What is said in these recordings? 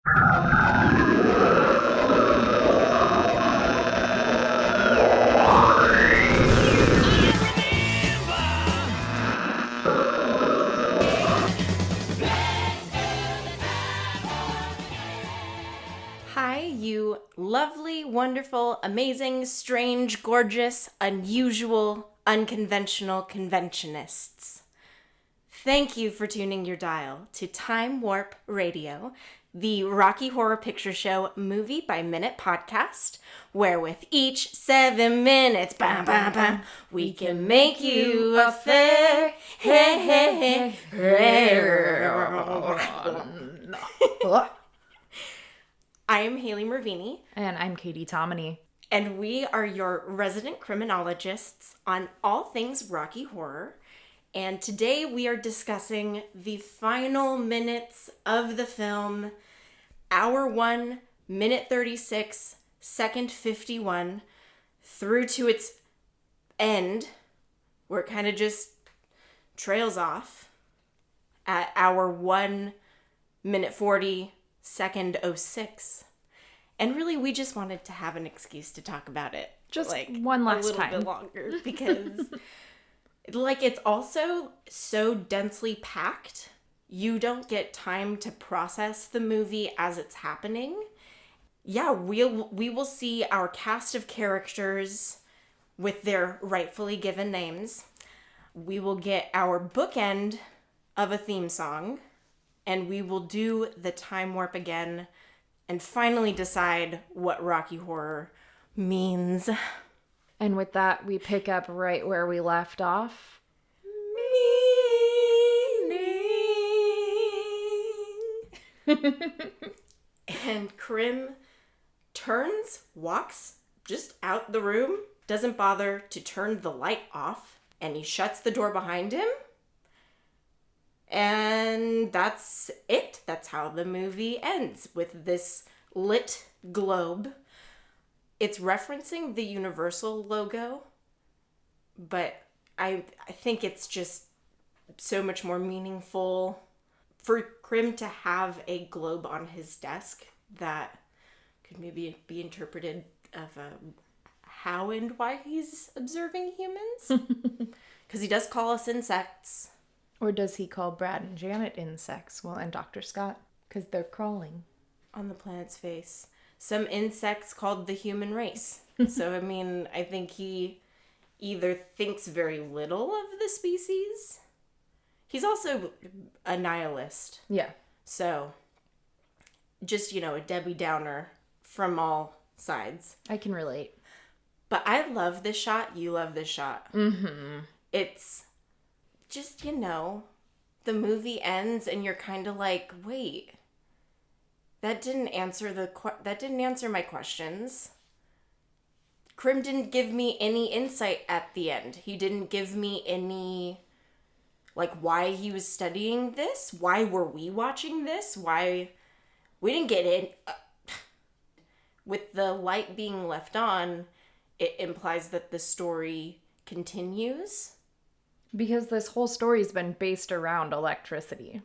Hi, you lovely, wonderful, amazing, strange, gorgeous, unusual, unconventional conventionists. Thank you for tuning your dial to Time Warp Radio, the Rocky Horror Picture Show movie by minute podcast, where with each 7 minutes, bam, bam, bam, we can make you a fair. Hey, hey, hey. I am Haley Mervini. And I'm Katie Tomany. And we are your resident criminologists on all things Rocky Horror. And today we are discussing the final minutes of the film, hour 1, minute 36, second 51, through to its end, where it kind of just trails off at hour 1, minute 40, second 06. And really, we just wanted to have an excuse to talk about it. Just like one last a little time. bit longer, because it's also so densely packed. You don't get time to process the movie as it's happening. Yeah, we will see our cast of characters with their rightfully given names. We will get our bookend of a theme song, and we will do the time warp again and finally decide what Rocky Horror means. And with that, we pick up right where we left off. And Krim turns, walks just out the room, doesn't bother to turn the light off, and he shuts the door behind him. And that's it. That's how the movie ends, with this lit globe. It's referencing the Universal logo, but I think it's just so much more meaningful for Krim to have a globe on his desk that could maybe be interpreted of how and why he's observing humans. Because he does call us insects. Or does he call Brad and Janet insects? Well, and Dr. Scott, because they're crawling on the planet's face. Some insects called the human race. So, I mean, I think he either thinks very little of the species. He's also a nihilist. Yeah. So, just, a Debbie Downer from all sides. I can relate. But I love this shot. You love this shot. Mm-hmm. It's just, the movie ends and you're kind of like, wait, that didn't answer my questions. Krim didn't give me any insight at the end. He didn't give me any, why he was studying this. Why were we watching this? Why we didn't get in. With the light being left on, it implies that the story continues. Because this whole story's been based around electricity.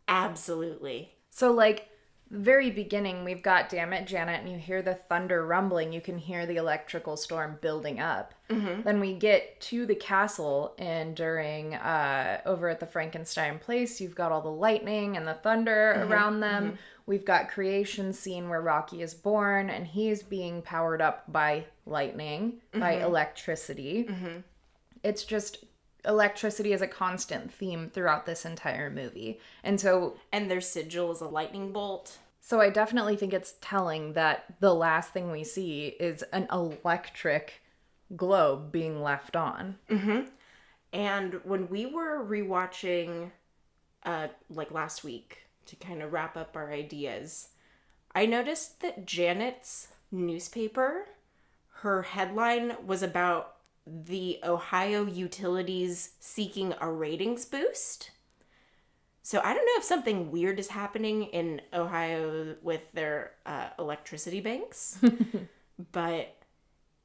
Absolutely. So, the very beginning, we've got Damn It, Janet, and you hear the thunder rumbling. You can hear the electrical storm building up. Mm-hmm. Then we get to the castle, and during, over at the Frankenstein place, you've got all the lightning and the thunder around them. Mm-hmm. We've got creation scene where Rocky is born, and he's being powered up by lightning, by electricity. Mm-hmm. It's just electricity is a constant theme throughout this entire movie. And their sigil is a lightning bolt. So I definitely think it's telling that the last thing we see is an electric globe being left on. Mm-hmm. And when we were rewatching, last week to kind of wrap up our ideas, I noticed that Janet's newspaper, her headline was about the Ohio utilities seeking a ratings boost. So I don't know if something weird is happening in Ohio with their electricity banks, but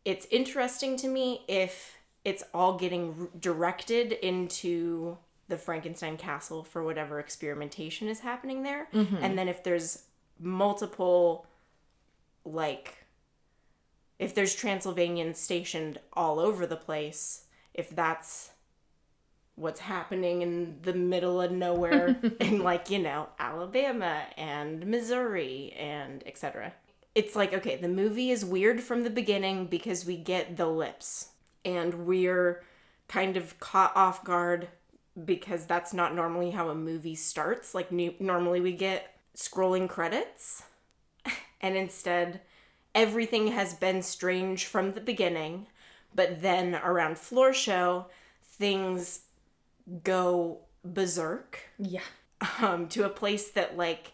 it's interesting to me if it's all getting directed into the Frankenstein castle for whatever experimentation is happening there. Mm-hmm. And then if there's multiple, like, if there's Transylvanians stationed all over the place, if that's what's happening in the middle of nowhere in, like, you know, Alabama and Missouri and etc. It's like, okay, the movie is weird from the beginning because we get the lips and we're kind of caught off guard because that's not normally how a movie starts. Like, normally we get scrolling credits, and instead everything has been strange from the beginning, but then around floor show, things go berserk. Yeah. To a place that, like,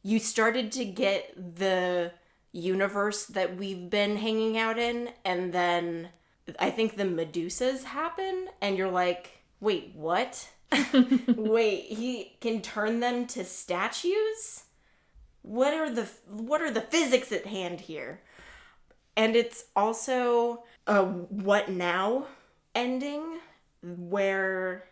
you started to get the universe that we've been hanging out in, and then I think the Medusas happen, and you're like, wait, what? Wait, he can turn them to statues? What are the physics at hand here? And it's also a what now ending where,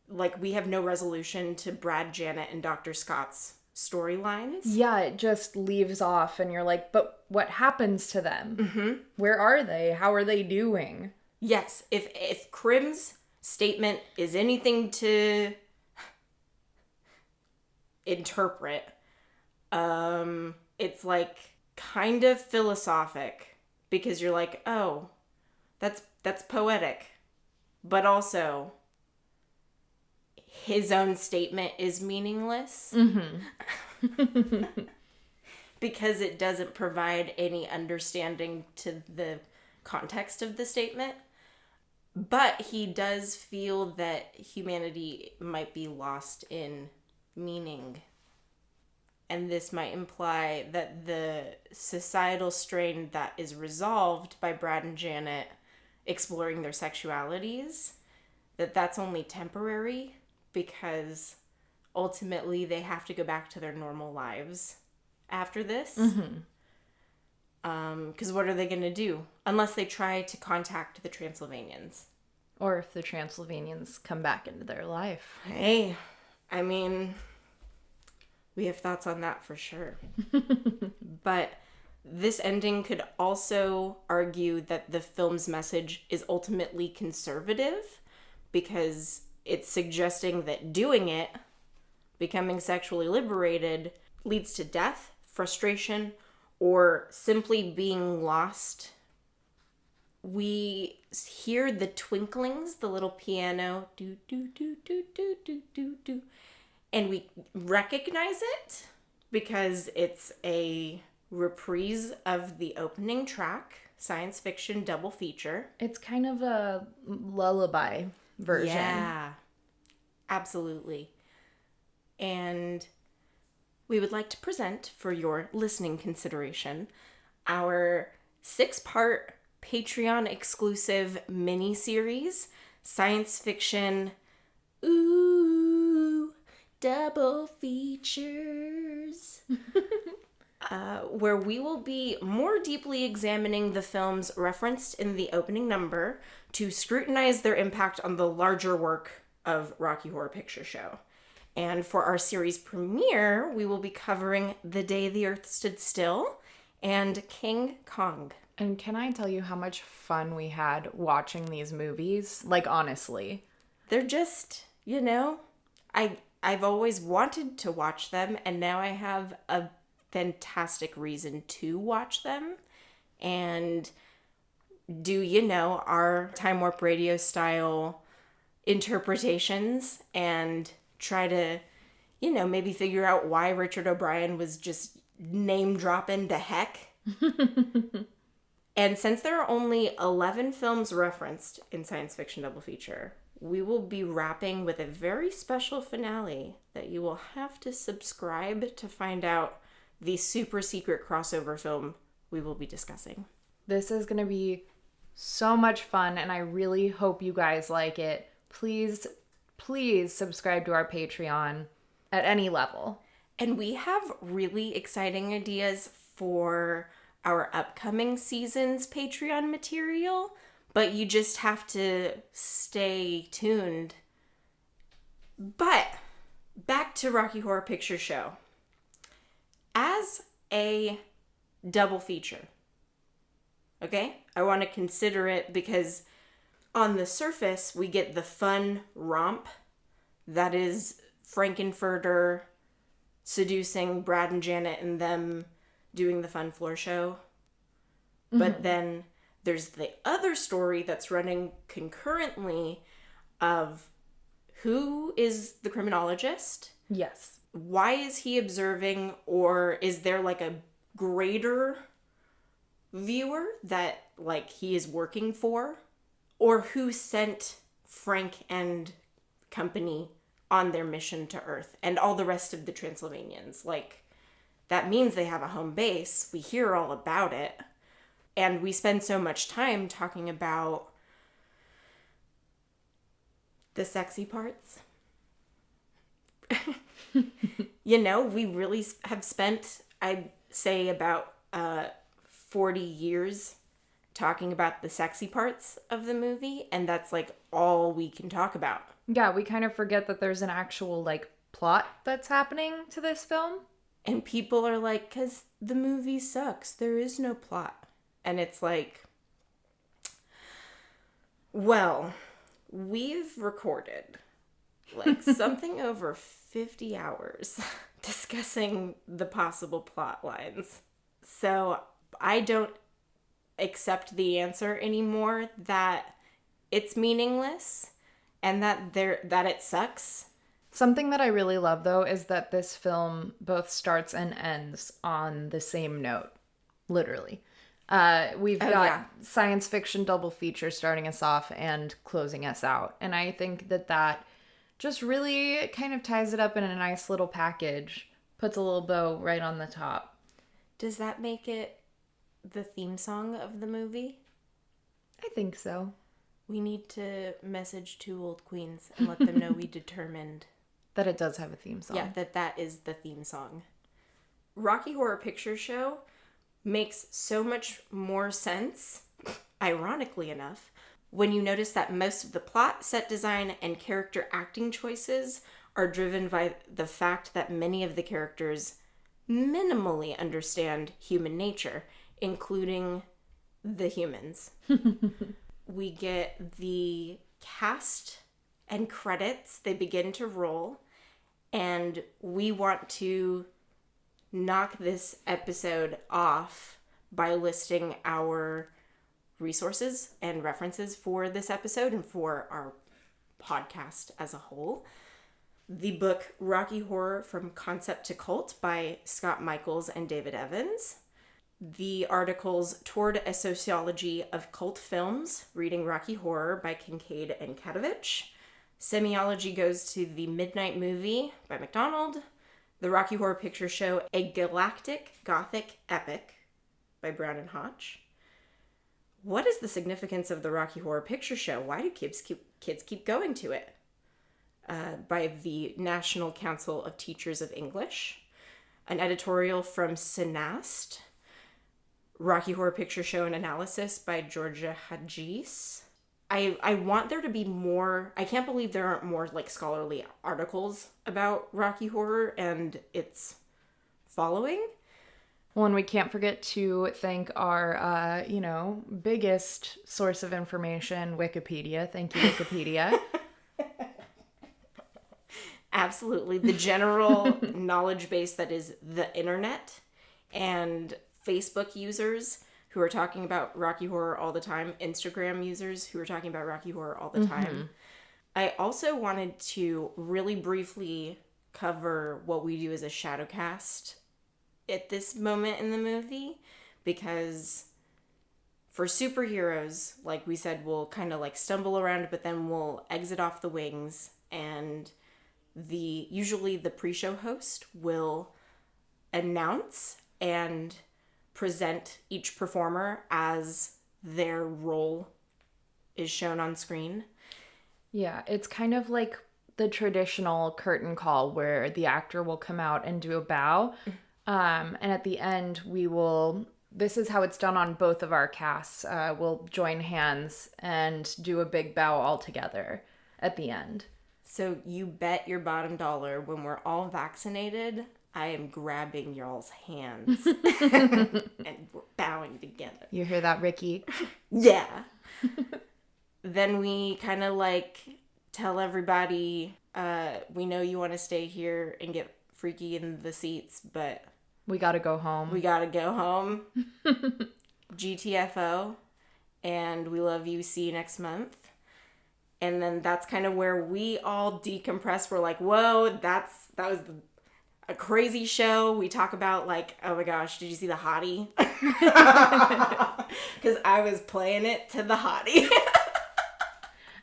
like, we have no resolution to Brad, Janet, and Dr. Scott's storylines. Yeah, it just leaves off and you're like, but what happens to them? Mm-hmm. Where are they? How are they doing? Yes, if Krim's statement is anything to interpret, it's like kind of philosophic, because you're like, oh, that's poetic, but also his own statement is meaningless. Mm-hmm. Because it doesn't provide any understanding to the context of the statement. But he does feel that humanity might be lost in meaning. And this might imply that the societal strain that is resolved by Brad and Janet exploring their sexualities, that's only temporary, because ultimately they have to go back to their normal lives after this. Because what are they going to do? Unless they try to contact the Transylvanians. Or if the Transylvanians come back into their life. Hey, I mean, we have thoughts on that for sure. But this ending could also argue that the film's message is ultimately conservative, because it's suggesting that doing it, becoming sexually liberated, leads to death, frustration, or simply being lost. We hear the twinklings, the little piano, do do do do do do do do, and we recognize it because it's a reprise of the opening track, science fiction double feature. It's kind of a lullaby version. Yeah, absolutely. And we would like to present, for your listening consideration, our 6-part Patreon exclusive mini-series, Science Fiction Double Features, where we will be more deeply examining the films referenced in the opening number to scrutinize their impact on the larger work of Rocky Horror Picture Show. And for our series premiere, we will be covering The Day the Earth Stood Still and King Kong. And can I tell you how much fun we had watching these movies? Like, honestly. They're just, you know, I've always wanted to watch them, and now I have a fantastic reason to watch them. And do, you know, our Time Warp Radio style interpretations and try to, you know, maybe figure out why Richard O'Brien was just name dropping to heck. And since there are only 11 films referenced in Science Fiction Double Feature, we will be wrapping with a very special finale that you will have to subscribe to find out the super secret crossover film we will be discussing. This is going to be so much fun, and I really hope you guys like it. Please subscribe to our Patreon at any level. And we have really exciting ideas for our upcoming season's Patreon material, but you just have to stay tuned. But back to Rocky Horror Picture Show. As a double feature. Okay? I want to consider it because on the surface, we get the fun romp that is Frankenfurter seducing Brad and Janet and them doing the fun floor show. Mm-hmm. But then there's the other story that's running concurrently of who is the criminologist? Yes. Why is he observing, or is there like a greater viewer that like he is working for? Or who sent Frank and company on their mission to Earth and all the rest of the Transylvanians? Like, that means they have a home base. We hear all about it. And we spend so much time talking about the sexy parts. You know, we really have spent, I'd say, about 40 years talking about the sexy parts of the movie, and that's like all we can talk about. Yeah, we kind of forget that there's an actual like plot that's happening to this film. And people are like, because the movie sucks, there is no plot. And it's like, well, we've recorded like something over 50 hours discussing the possible plot lines. So I don't accept the answer anymore that it's meaningless and that it sucks. Something that I really love though is that this film both starts and ends on the same note, literally. We've got science fiction double feature starting us off and closing us out, and I think that just really kind of ties it up in a nice little package, puts a little bow right on the top. Does that make it the theme song of the movie? I think so. We need to message two old queens and let them know we determined that it does have a theme song. Yeah, that is the theme song. Rocky Horror Picture Show makes so much more sense, ironically enough, when you notice that most of the plot, set design, and character acting choices are driven by the fact that many of the characters minimally understand human nature, including the humans. We get the cast and credits. They begin to roll, and we want to knock this episode off by listing our resources and references for this episode and for our podcast as a whole. The book Rocky Horror From Concept to Cult by Scott Michaels and David Evans. The articles Toward a Sociology of Cult Films, Reading Rocky Horror by Kincaid and Katovich. Semiology Goes to the Midnight Movie by McDonald. The Rocky Horror Picture Show, A Galactic Gothic Epic by Brown and Hodge. What is the significance of the Rocky Horror Picture Show? Why do kids keep going to it? By the National Council of Teachers of English. An editorial from Cinast. Rocky Horror Picture Show and Analysis by Georgia Hadjis. I want there to be more. I can't believe there aren't more like scholarly articles about Rocky Horror and its following. Well, and we can't forget to thank our, biggest source of information, Wikipedia. Thank you, Wikipedia. Absolutely. The general knowledge base that is the internet, and Facebook users who are talking about Rocky Horror all the time, Instagram users who are talking about Rocky Horror all the time. I also wanted to really briefly cover what we do as a shadowcast at this moment in the movie, because for superheroes, like we said, we'll kind of like stumble around, but then we'll exit off the wings, and usually the pre-show host will announce and present each performer as their role is shown on screen. Yeah, it's kind of like the traditional curtain call where the actor will come out and do a bow. And at the end, this is how it's done on both of our casts. We'll join hands and do a big bow all together at the end. So you bet your bottom dollar when we're all vaccinated, I am grabbing y'all's hands and we're bowing together. You hear that, Ricky? Yeah. Then we kind of like tell everybody, we know you want to stay here and get freaky in the seats, but we gotta go home. we gotta go home. GTFO. And we love you. See you next month. And then that's kind of where we all decompress. We're like, whoa, that was a crazy show. We talk about like, oh my gosh, did you see the hottie? Because I was playing it to the hottie.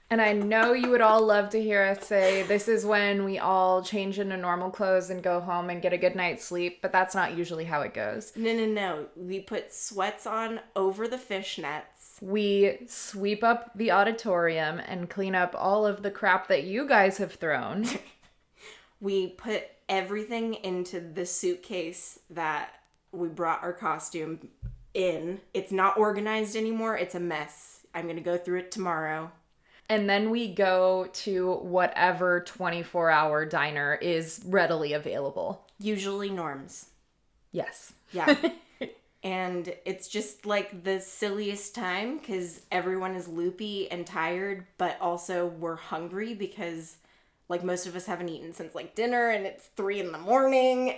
And I know you would all love to hear us say, this is when we all change into normal clothes and go home and get a good night's sleep, but that's not usually how it goes. No. We put sweats on over the fishnets. We sweep up the auditorium and clean up all of the crap that you guys have thrown. We put everything into the suitcase that we brought our costume in. It's not organized anymore. It's a mess. I'm going to go through it tomorrow. And then we go to whatever 24-hour diner is readily available. Usually Norm's. Yes. Yeah. And it's just like the silliest time because everyone is loopy and tired, but also we're hungry because like most of us haven't eaten since like dinner and it's 3 a.m.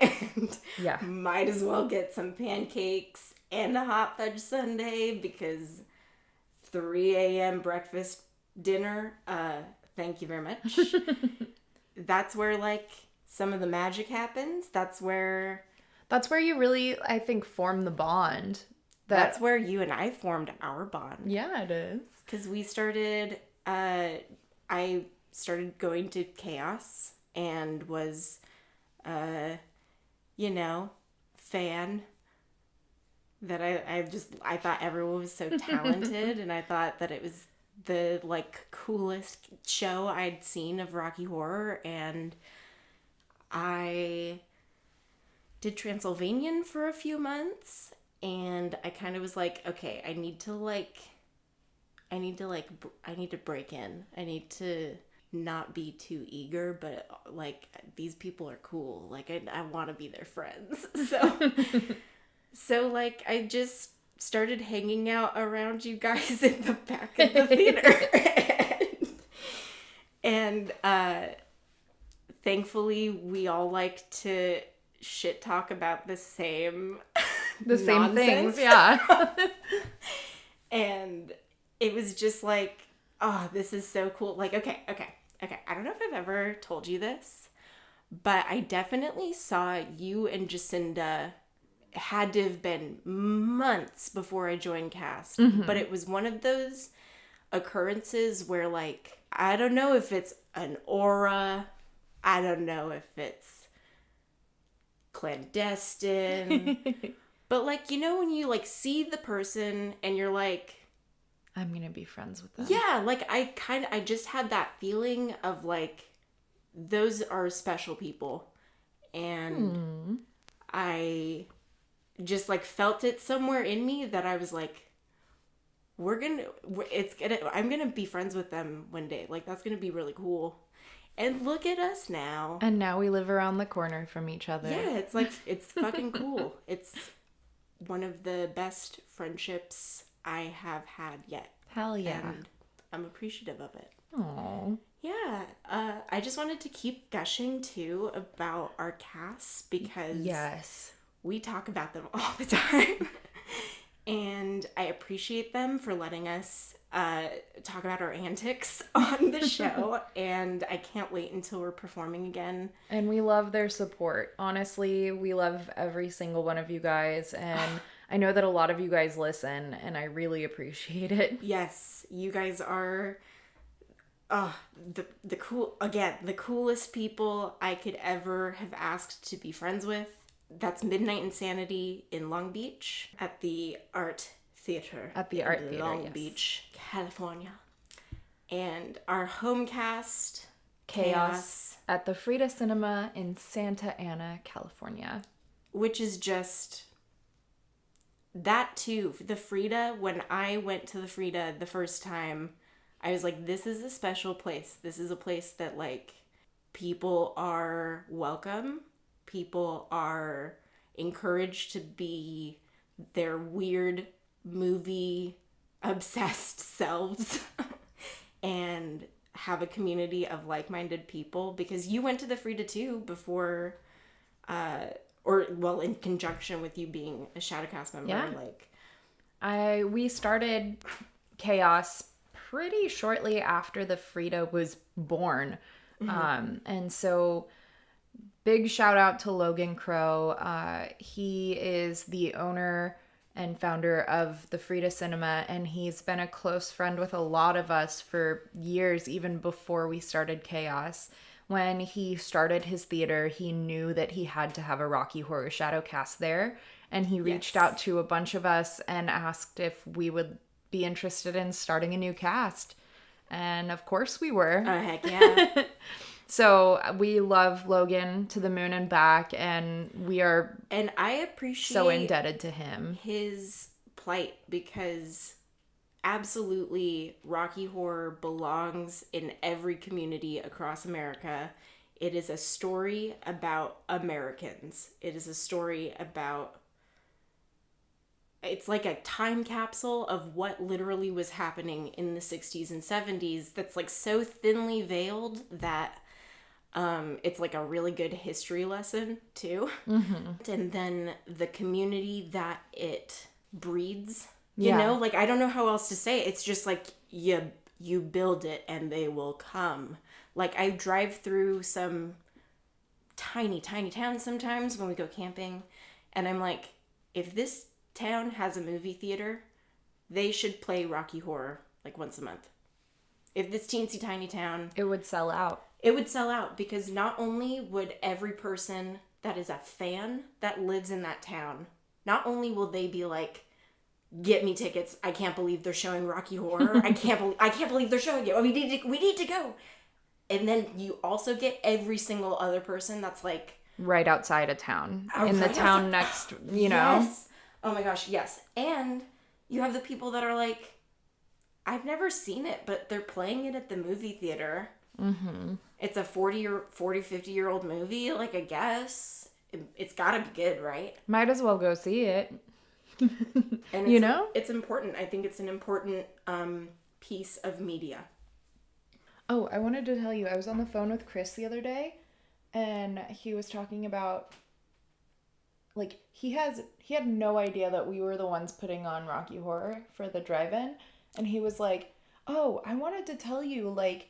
and Yeah. might as well get some pancakes and a hot fudge sundae because 3 a.m. breakfast dinner, thank you very much. That's where like some of the magic happens. That's where you really, I think, form the bond. That's where you and I formed our bond. Yeah, it is. Because we started, I started going to Chaos and was, fan that I thought everyone was so talented and I thought that it was the like coolest show I'd seen of Rocky Horror, and I did Transylvanian for a few months and I kind of was like, okay, I need to break in. I need to not be too eager, but like these people are cool. Like I want to be their friends. So like I just started hanging out around you guys in the back of the theater. and thankfully we all like to shit talk about the same things, yeah. And it was just like, oh, this is so cool. Like, okay. I don't know if I've ever told you this, but I definitely saw you and Jacinda had to have been months before I joined cast. Mm-hmm. But it was one of those occurrences where like, I don't know if it's an aura. I don't know if it's clandestine. But like, when you like see the person and you're like, I'm going to be friends with them. Yeah, like I just had that feeling of like, those are special people. And I just like felt it somewhere in me that I was like, I'm going to be friends with them one day. Like that's going to be really cool. And look at us now. And now we live around the corner from each other. Yeah, it's like, it's fucking cool. It's one of the best friendships I have had yet. Hell yeah. And I'm appreciative of it. Aww. Yeah. I just wanted to keep gushing too about our casts because yes, we talk about them all the time. And I appreciate them for letting us talk about our antics on the show. And I can't wait until we're performing again. And we love their support. Honestly, we love every single one of you guys. And I know that a lot of you guys listen, and I really appreciate it. Yes, you guys are the coolest people I could ever have asked to be friends with. That's Midnight Insanity in Long Beach at the Art Theater. At the Art Theater, Long yes. Beach, California. And our home cast, Chaos, at the Frida Cinema in Santa Ana, California. Which is just... That too, the Frida, when I went to the Frida the first time, I was like, this is a special place. This is a place that, like, people are welcome. people are encouraged to be their weird movie obsessed selves and have a community of like-minded people, because you went to the Frida too before in conjunction with you being a Shadowcast member. Yeah. We started Chaos pretty shortly after the Frida was born. And so big shout out to Logan Crow. He is the owner and founder of the Frida Cinema, and he's been a close friend with a lot of us for years, even before we started Chaos. When he started his theater, he knew that he had to have a Rocky Horror Shadowcast there, and he reached out to a bunch of us and asked if we would be interested in starting a new cast. And of course we were. Oh, heck yeah. So we love Logan to the moon and back, and we are I appreciate so indebted to him. His plight, because absolutely Rocky Horror belongs in every community across America. It is a story about Americans. It is a story about... It's like a time capsule of what literally was happening in the 60s and 70s that's like so thinly veiled that it's like a really good history lesson too. And then the community that it breeds, you know, like I don't know how else to say it. It's just like you build it and they will come. Like I drive through some tiny towns sometimes when we go camping, and I'm like, if this town has a movie theater, they should play Rocky Horror like once a month. If this teensy tiny town, it would sell out. It would sell out, because not only would every person that is a fan that lives in that town, not only will they be like, get me tickets, I can't believe they're showing Rocky Horror, I can't believe they're showing it, we need to go. And then you also get every single other person that's like right outside of town, in the town next, you know. Yes. Oh my gosh, yes. And you have the people that are like, I've never seen it, but they're playing it at the movie theater. It's a 50-year-old movie, like, I guess. It's gotta be good, right? Might as well go see it. And you know? It's important. I think it's an important piece of media. Oh, I wanted to tell you, I was on the phone with Chris the other day, and he was talking about, like, he had no idea that we were the ones putting on Rocky Horror for the drive-in, and he was like, oh, I wanted to tell you, like,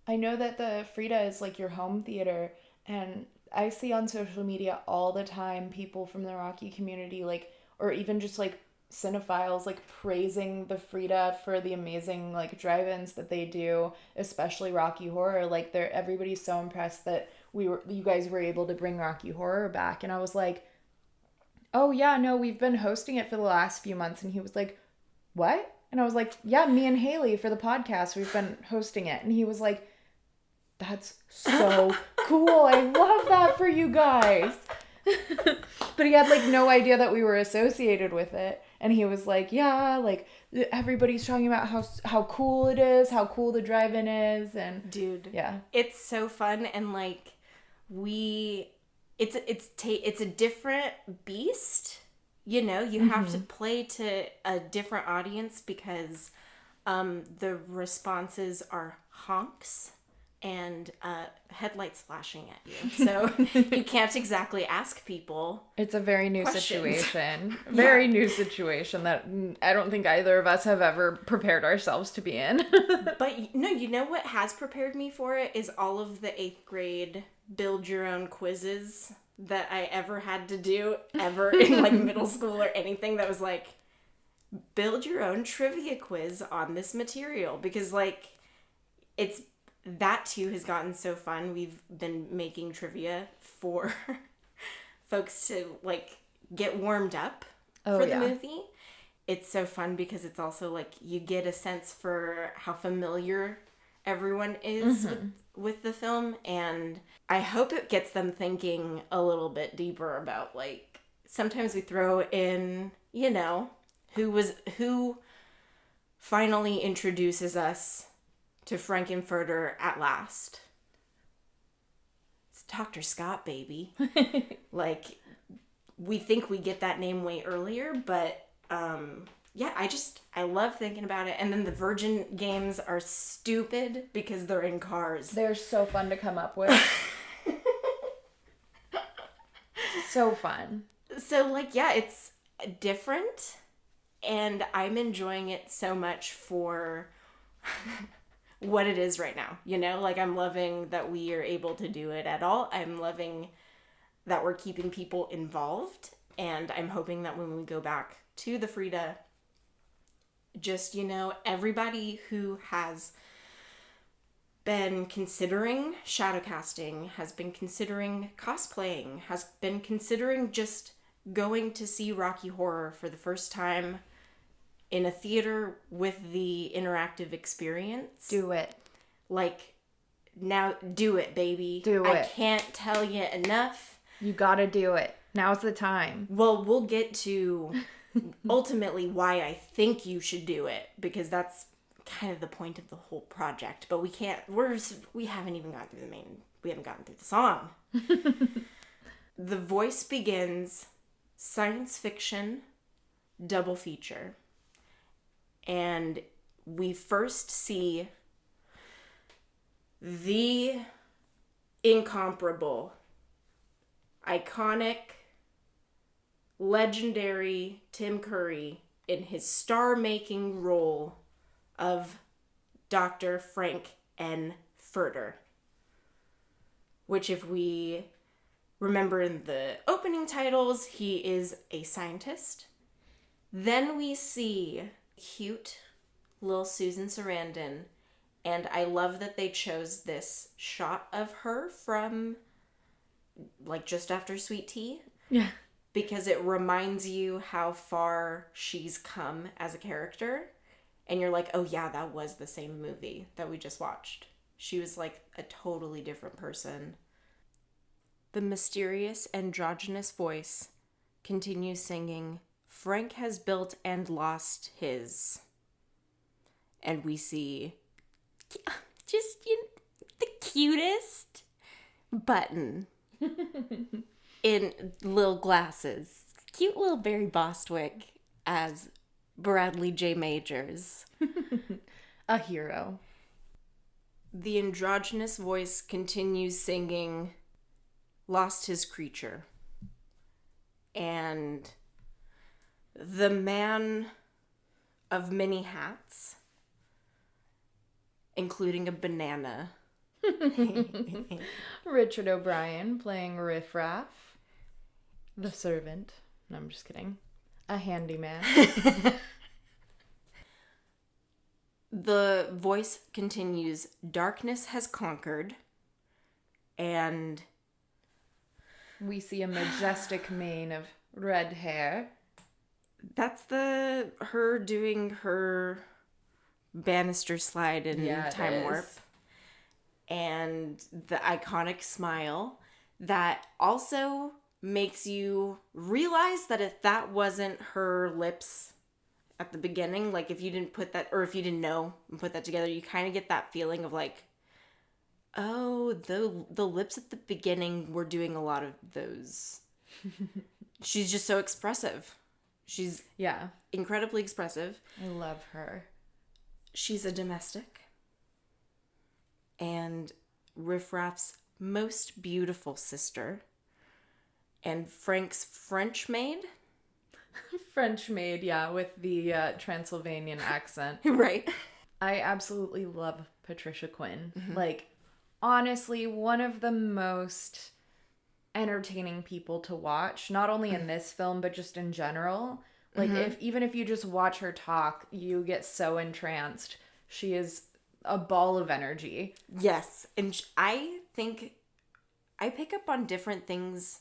I know that the Frida is like your home theater, and I see on social media all the time people from the Rocky community, like, or even just like cinephiles, like praising the Frida for the amazing like drive-ins that they do, especially Rocky Horror. Like everybody's so impressed that you guys were able to bring Rocky Horror back. And I was like, oh yeah, no, we've been hosting it for the last few months. And he was like, what? And I was like, yeah, me and Haley for the podcast, we've been hosting it. And he was like, that's so cool. I love that for you guys. But he had like no idea that we were associated with it. And he was like, yeah, like everybody's talking about how cool it is, how cool the drive-in is. And dude, yeah, it's so fun. And like it's a different beast. You know, you have to play to a different audience, because the responses are honks and headlights flashing at you. So you can't exactly ask people. It's a very new questions. situation. Very new situation that I don't think either of us have ever prepared ourselves to be in. But no, you know what has prepared me for it is all of the 8th grade build your own quizzes that I ever had to do ever in like middle school or anything, that was like, build your own trivia quiz on this material, because like that too has gotten so fun. We've been making trivia for folks to like get warmed up for the movie. It's so fun because it's also like you get a sense for how familiar everyone is with the film, and I hope it gets them thinking a little bit deeper about, like, sometimes we throw in, you know, who finally introduces us to Frankenfurter at last. It's Dr. Scott, baby. Like, we think we get that name way earlier, but yeah, I love thinking about it. And then the Virgin games are stupid because they're in cars. They're so fun to come up with. So fun. So, like, yeah, it's different, and I'm enjoying it so much for what it is right now, you know? Like, I'm loving that we are able to do it at all. I'm loving that we're keeping people involved, and I'm hoping that when we go back to the Frida, just, you know, everybody who has been considering shadow casting, has been considering cosplaying, has been considering just going to see Rocky Horror for the first time in a theater with the interactive experience. Do it. Like, now do it, baby. Do it. I can't tell you enough. You gotta do it. Now's the time. Well, we'll get to ultimately why I think you should do it, because that's kind of the point of the whole project. But we haven't even gotten through we haven't gotten through the song. The Voice begins science fiction double feature. And we first see the incomparable, iconic, legendary Tim Curry in his star-making role of Dr. Frank N. Furter. Which, if we remember in the opening titles, he is a scientist. Then we see cute little Susan Sarandon, and I love that they chose this shot of her from, like, just after Sweet Tea. Yeah. Because it reminds you how far she's come as a character. And you're like, oh yeah, that was the same movie that we just watched. She was like a totally different person. The mysterious androgynous voice continues singing, Frank has built and lost his. And we see just the cutest button in little glasses. Cute little Barry Bostwick as Bradley J. Majors. A hero. The androgynous voice continues singing, lost his creature. And the man of many hats, including a banana. Richard O'Brien playing Riff Raff. The servant. No, I'm just kidding. A handyman. The voice continues, darkness has conquered, and we see a majestic mane of red hair. That's her doing her banister slide in Time Warp. And the iconic smile that also makes you realize that if that wasn't her lips at the beginning, like if you didn't put that, or if you didn't know and put that together, you kind of get that feeling of like, oh, the lips at the beginning were doing a lot of those. She's just so expressive. She's incredibly expressive. I love her. She's a domestic. And Riff Raff's most beautiful sister. And Frank's French maid. French maid, yeah, with the Transylvanian accent. Right. I absolutely love Patricia Quinn. Mm-hmm. Like, honestly, one of the most entertaining people to watch, not only in this film, but just in general. Like, even if you just watch her talk, you get so entranced. She is a ball of energy. Yes. And I think I pick up on different things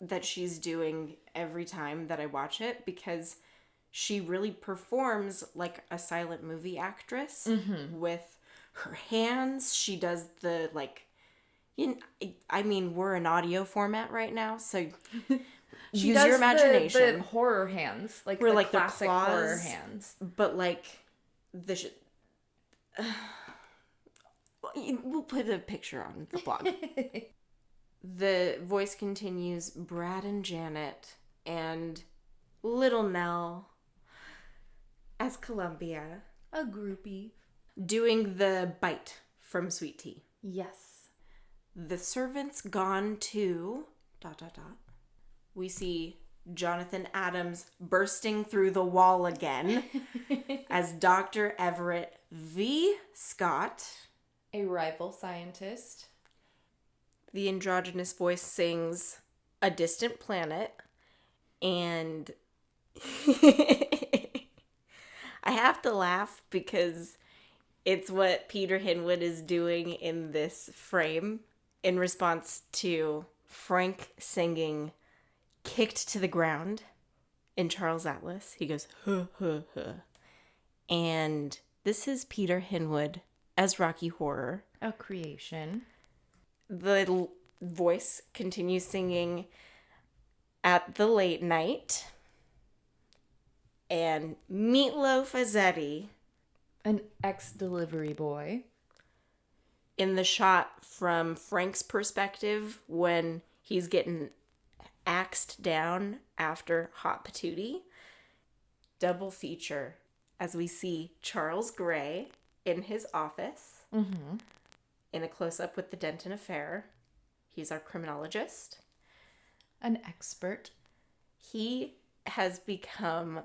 that she's doing every time that I watch it, because she really performs like a silent movie actress with her hands. She does the, like, I mean, we're in audio format right now, so use your imagination. The horror hands, like we're the like classic the claws, horror hands, but like we'll put a picture on the blog. The voice continues, Brad and Janet and Little Nell as Columbia. A groupie. Doing the bite from Sweet Tea. Yes. The servant's gone to... ... We see Jonathan Adams bursting through the wall again as Dr. Everett V. Scott. A rival scientist. The androgynous voice sings A Distant Planet, and I have to laugh because it's what Peter Hinwood is doing in this frame in response to Frank singing Kicked to the Ground in Charles Atlas. He goes, huh, huh, huh. And this is Peter Hinwood as Rocky Horror. A creation. The voice continues singing At the Late Night. And Meatloaf as Eddie. An ex-delivery boy. In the shot from Frank's perspective when he's getting axed down after Hot Patootie. Double feature as we see Charles Gray in his office. Mm-hmm. In a close-up with the Denton affair. He's our criminologist. An expert. He has become,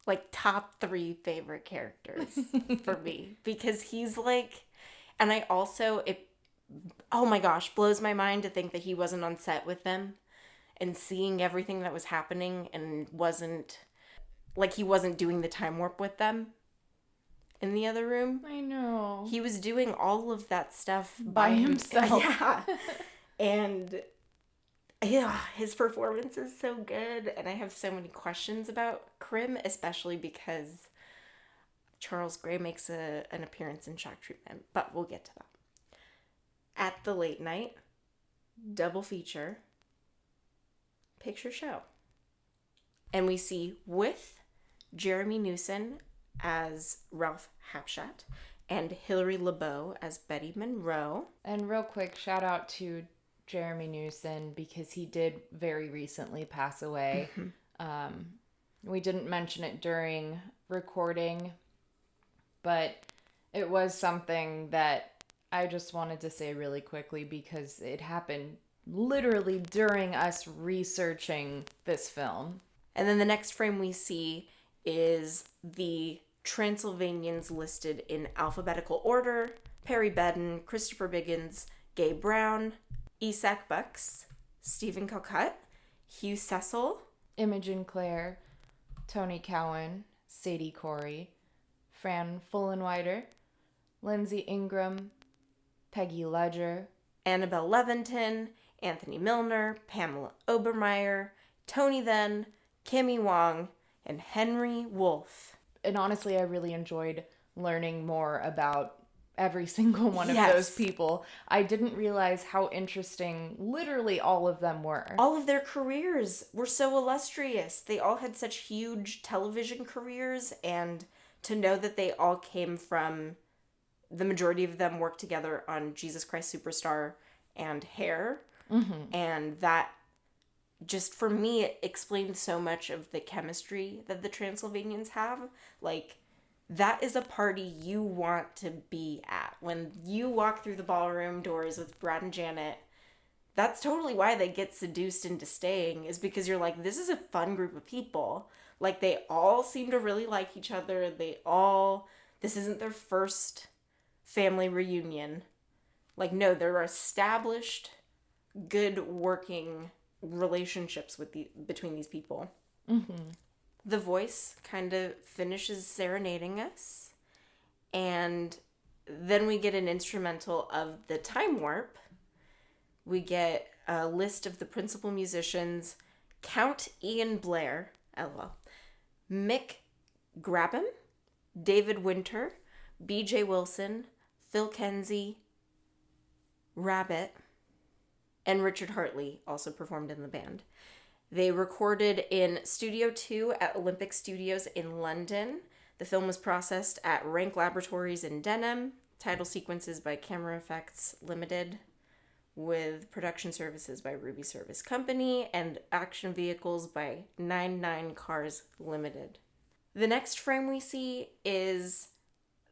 like top 3 favorite characters for me. Because he's like, and I also, oh my gosh, blows my mind to think that he wasn't on set with them. And seeing everything that was happening and wasn't, like he wasn't doing the time warp with them. In the other room. I know. He was doing all of that stuff by himself. Yeah. And yeah, his performance is so good. And I have so many questions about Crim, especially because Charles Gray makes an appearance in Shock Treatment. But we'll get to that. At the Late Night, double feature, picture show. And we see with Jeremy Newson as Ralph Hapschatt and Hilary LeBeau as Betty Monroe. And real quick, shout out to Jeremy Newson because he did very recently pass away. Mm-hmm. We didn't mention it during recording, but it was something that I just wanted to say really quickly because it happened literally during us researching this film. And then the next frame we see is the Transylvanians listed in alphabetical order: Perry Bedden, Christopher Biggins, Gay Brown, Isak Bucks, Stephen Calcutt, Hugh Cecil, Imogen Clare, Tony Cowan, Sadie Corey, Fran Fullenwider, Lindsay Ingram, Peggy Ledger, Annabelle Leventon, Anthony Milner, Pamela Obermeyer, Tony Then, Kimmy Wong, and Henry Wolfe. And honestly, I really enjoyed learning more about every single one of Yes. those people. I didn't realize how interesting literally all of them were. All of their careers were so illustrious. They all had such huge television careers, and to know that they all came from, the majority of them worked together on Jesus Christ Superstar and Hair. Mm-hmm. And that just, for me, it explained so much of the chemistry that the Transylvanians have. Like, that is a party you want to be at. When you walk through the ballroom doors with Brad and Janet, that's totally why they get seduced into staying, is because you're like, this is a fun group of people. Like, they all seem to really like each other. This isn't their first family reunion. Like, no, they're established, good working relationships between these people. Mm-hmm. The voice kind of finishes serenading us, and then we get an instrumental of the time warp. We get a list of the principal musicians: Count Ian Blair, LOL, Mick Grabham, David Winter, B.J. Wilson, Phil Kenzie, Rabbit, and Richard Hartley also performed in the band. They recorded in Studio 2 at Olympic Studios in London. The film was processed at Rank Laboratories in Denham. Title sequences by Camera Effects Limited. with production services by Ruby Service Company and action vehicles by 99 Cars Limited. The next frame we see is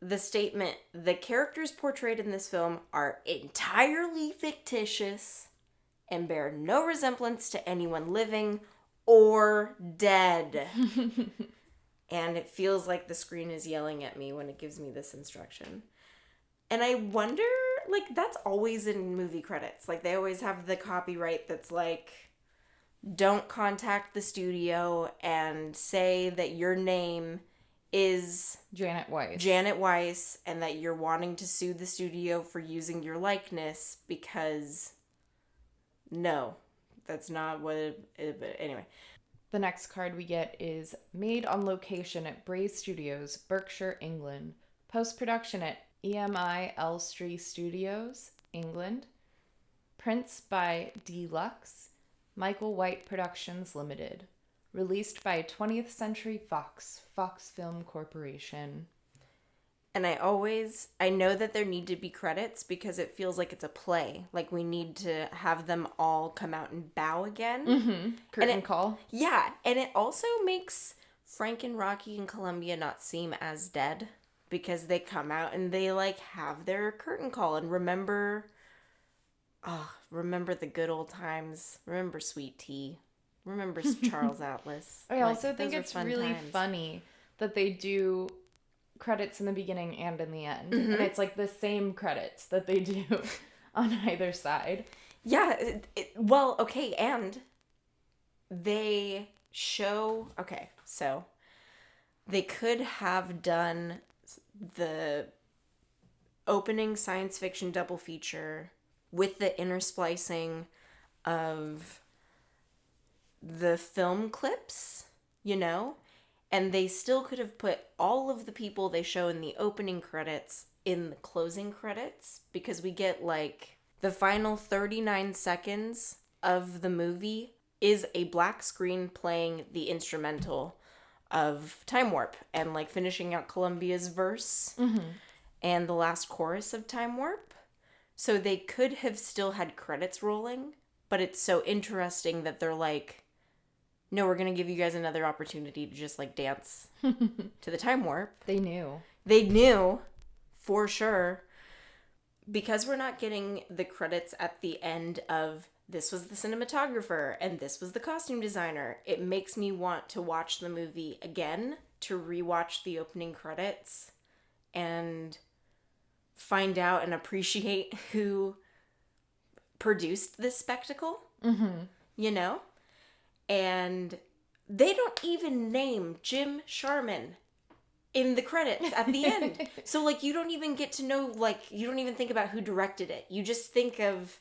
the statement, the characters portrayed in this film are entirely fictitious and bear no resemblance to anyone living or dead. And it feels like the screen is yelling at me when it gives me this instruction. And I wonder, like, that's always in movie credits. Like, they always have the copyright that's like, don't contact the studio and say that your name is Janet Weiss and that you're wanting to sue the studio for using your likeness because no, that's not what but anyway. The next card we get is made on location at Braze Studios, Berkshire, England. Post-production at EMI Elstree Studios, England. Prints by Deluxe, Michael White Productions Limited. Released by 20th Century Fox, Fox Film Corporation. And I know that there need to be credits because it feels like it's a play. Like we need to have them all come out and bow again. Mm-hmm. Curtain call. Yeah, and it also makes Frank and Rocky and Columbia not seem as dead because they come out and they like have their curtain call and remember the good old times. Remember Sweet Tea. Remember Charles Atlas. I also think it's really funny that they do credits in the beginning and in the end. Mm-hmm. And it's like the same credits that they do on either side. Yeah. Well, okay. And they show... Okay, so they could have done the opening science fiction double feature with the intersplicing of the film clips, you know? And they still could have put all of the people they show in the opening credits in the closing credits because we get like the final 39 seconds of the movie is a black screen playing the instrumental of Time Warp and like finishing out Columbia's verse and the last chorus of Time Warp. So they could have still had credits rolling, but it's so interesting that they're like, no, we're going to give you guys another opportunity to just, like, dance to the Time Warp. They knew. They knew, for sure. Because we're not getting the credits at the end of this was the cinematographer and this was the costume designer, it makes me want to watch the movie again, to rewatch the opening credits and find out and appreciate who produced this spectacle. Mm-hmm. You know? And they don't even name Jim Sharman in the credits at the end. So, like, you don't even get to know, like, you don't even think about who directed it. You just think of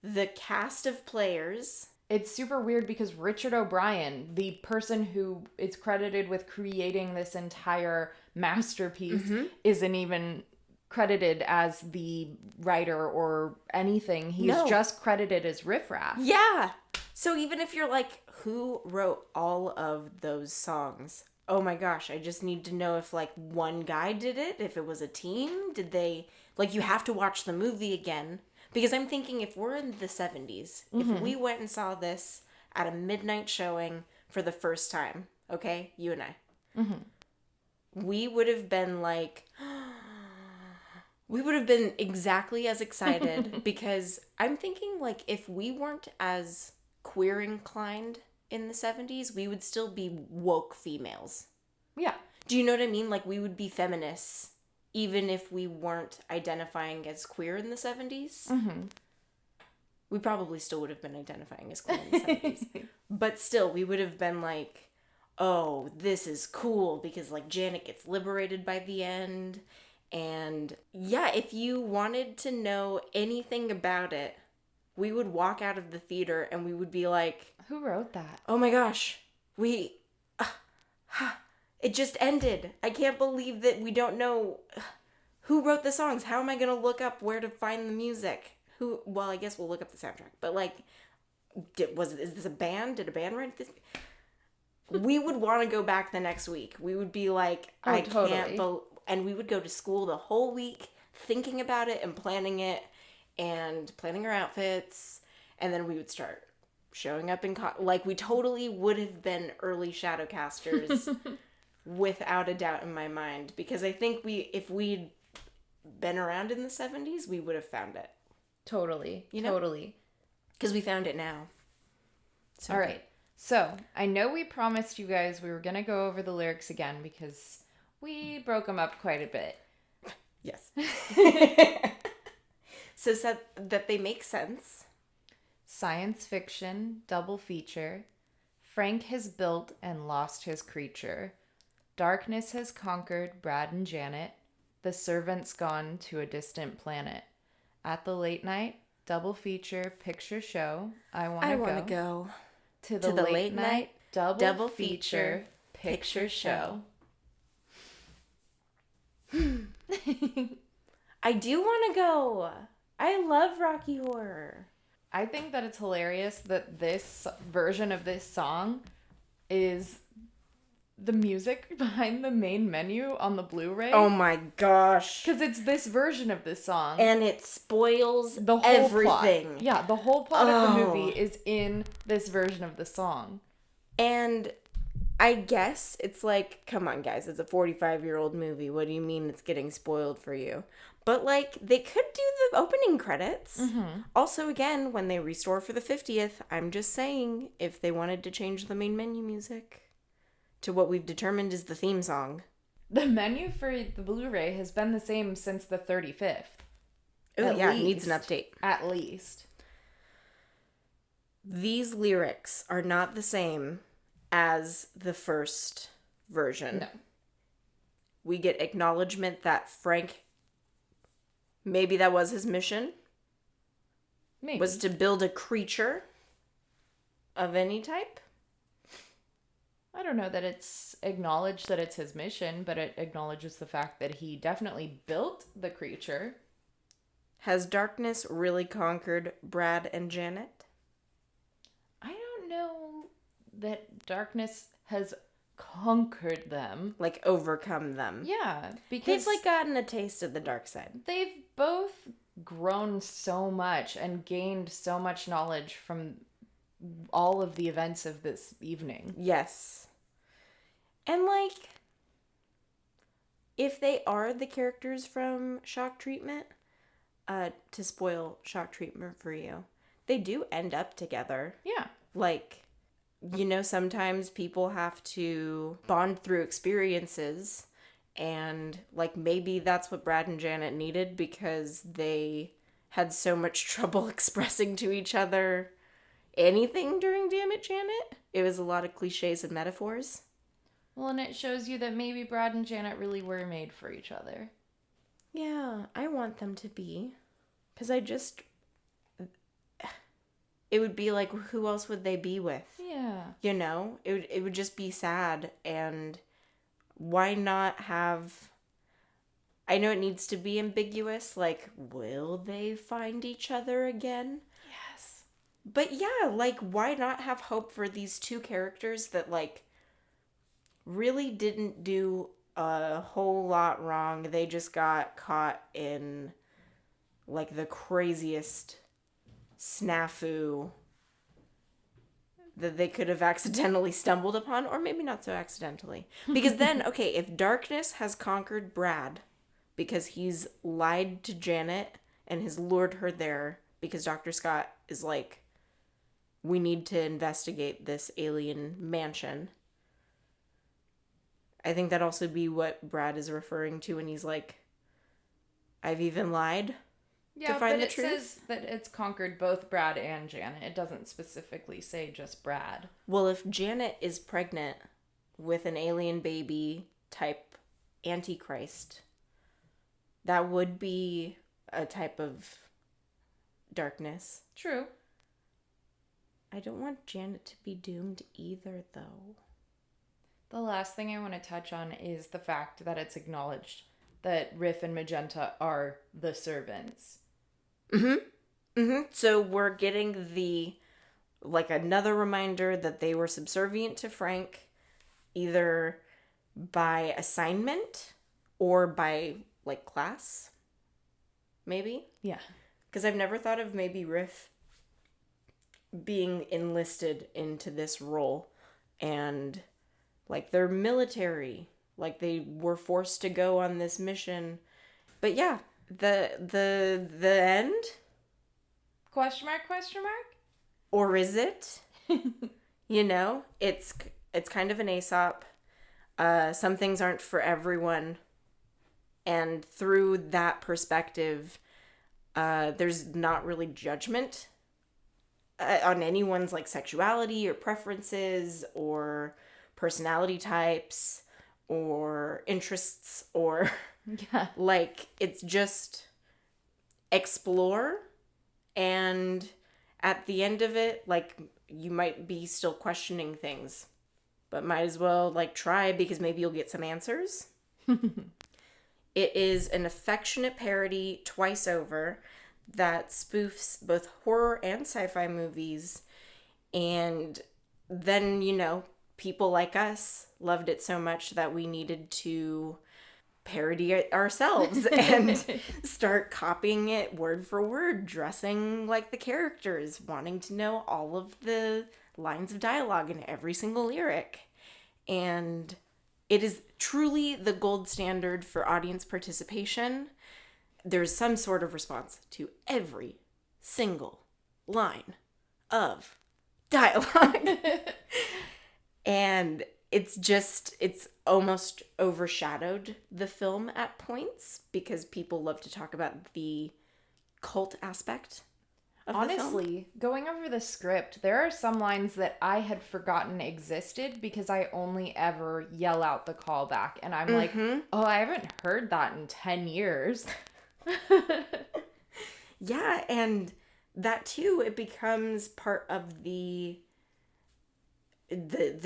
the cast of players. It's super weird because Richard O'Brien, the person who is credited with creating this entire masterpiece, isn't even credited as the writer or anything. He's just credited as Riff Raff. Yeah. So even if you're like, who wrote all of those songs? Oh my gosh, I just need to know if like one guy did it, if it was a team. Did they, like, you have to watch the movie again. Because I'm thinking if we're in the 70s, if we went and saw this at a midnight showing for the first time, okay, you and I, we would have been like, we would have been exactly as excited because I'm thinking like if we weren't as queer inclined in the 70s, we would still be woke females. Yeah. Do you know what I mean? Like we would be feminists even if we weren't identifying as queer in the 70s. Mm-hmm. We probably still would have been identifying as queer in the 70s. But still, we would have been like, oh, this is cool because like Janet gets liberated by the end. And yeah, if you wanted to know anything about it, we would walk out of the theater and we would be like, who wrote that? Oh my gosh, it just ended. I can't believe that we don't know who wrote the songs. How am I going to look up where to find the music? Well, I guess we'll look up the soundtrack. But like, is this a band? Did a band write this? We would want to go back the next week. We would be like, totally. And we would go to school the whole week thinking about it and planning it. and planning our outfits, and then we would start showing up in like we totally would have been early Shadowcasters without a doubt in my mind, because I think if we'd been around in the 70s, we would have found it. Totally. You know? Totally. Because we found it now. So all right. So, I know we promised you guys we were going to go over the lyrics again because we broke them up quite a bit. Yes. So that they make sense. Science fiction, double feature. Frank has built and lost his creature. Darkness has conquered Brad and Janet. The servant's gone to a distant planet. At the late night, double feature, picture show. I want to go to the late night, double feature, picture show. I do want to go. I love Rocky Horror. I think that it's hilarious that this version of this song is the music behind the main menu on the Blu-ray. Oh my gosh. Because it's this version of this song. And it spoils the whole everything. Plot. Yeah, the whole plot of the movie is in this version of the song. And I guess it's like, come on guys, it's a 45-year-old movie. What do you mean it's getting spoiled for you? But like, they could do the opening credits. Mm-hmm. Also, again, when they restore for the 50th, I'm just saying, if they wanted to change the main menu music to what we've determined is the theme song. The menu for the Blu-ray has been the same since the 35th. Oh yeah, it needs an update. At least. These lyrics are not the same as the first version. No. We get acknowledgement that Frank, maybe that was his mission. Maybe. Was to build a creature of any type. I don't know that it's acknowledged that it's his mission, but it acknowledges the fact that he definitely built the creature. Has darkness really conquered Brad and Janet? I don't know that darkness has conquered them. Like, overcome them. Yeah, because they've, like, gotten a taste of the dark side. They've both grown so much and gained so much knowledge from all of the events of this evening. Yes. And, like, if they are the characters from Shock Treatment, to spoil Shock Treatment for you, they do end up together. Yeah. Like, you know, sometimes people have to bond through experiences, and, like, maybe that's what Brad and Janet needed because they had so much trouble expressing to each other anything during Damn It, Janet. It was a lot of cliches and metaphors. Well, and it shows you that maybe Brad and Janet really were made for each other. Yeah, I want them to be. Because it would be like, who else would they be with? Yeah. You know? It would just be sad, and why not have... I know it needs to be ambiguous, like, will they find each other again? Yes. But yeah, like, why not have hope for these two characters that, like, really didn't do a whole lot wrong. They just got caught in, like, the craziest snafu that they could have accidentally stumbled upon, or maybe not so accidentally. Because then, okay, if darkness has conquered Brad because he's lied to Janet and has lured her there because Dr. Scott is like, we need to investigate this alien mansion. I think that'd also be what Brad is referring to when he's like, I've even lied to find the truth. Yeah, but it says that it's conquered both Brad and Janet. It doesn't specifically say just Brad. Well, if Janet is pregnant with an alien baby type Antichrist, that would be a type of darkness. True. I don't want Janet to be doomed either, though. The last thing I want to touch on is the fact that it's acknowledged that Riff and Magenta are the servants. So we're getting another reminder that they were subservient to Frank, either by assignment or by, like, class, maybe? Yeah. Because I've never thought of maybe Riff being enlisted into this role, and like they're military, like they were forced to go on this mission. But yeah, the end, Question mark, question mark? or is it? You know, it's kind of an Aesop. Some things aren't for everyone, and through that perspective, there's not really judgment on anyone's like sexuality or preferences or personality types or interests or Yeah. like it's just explore, and at the end of it, like, you might be still questioning things, but might as well like try, because maybe you'll get some answers. It is an affectionate parody twice over that spoofs both horror and sci-fi movies. And then, you know, people like us loved it so much that we needed to parody it ourselves and start copying it word for word, dressing like the characters, wanting to know all of the lines of dialogue in every single lyric. And it is truly the gold standard for audience participation. There's some sort of response to every single line of dialogue. And it's almost overshadowed the film at points, because people love to talk about the cult aspect of the film. Honestly, going over the script, there are some lines that I had forgotten existed because I only ever yell out the callback. And I'm like, oh, I haven't heard that in 10 years. Yeah, and that too, it becomes part of the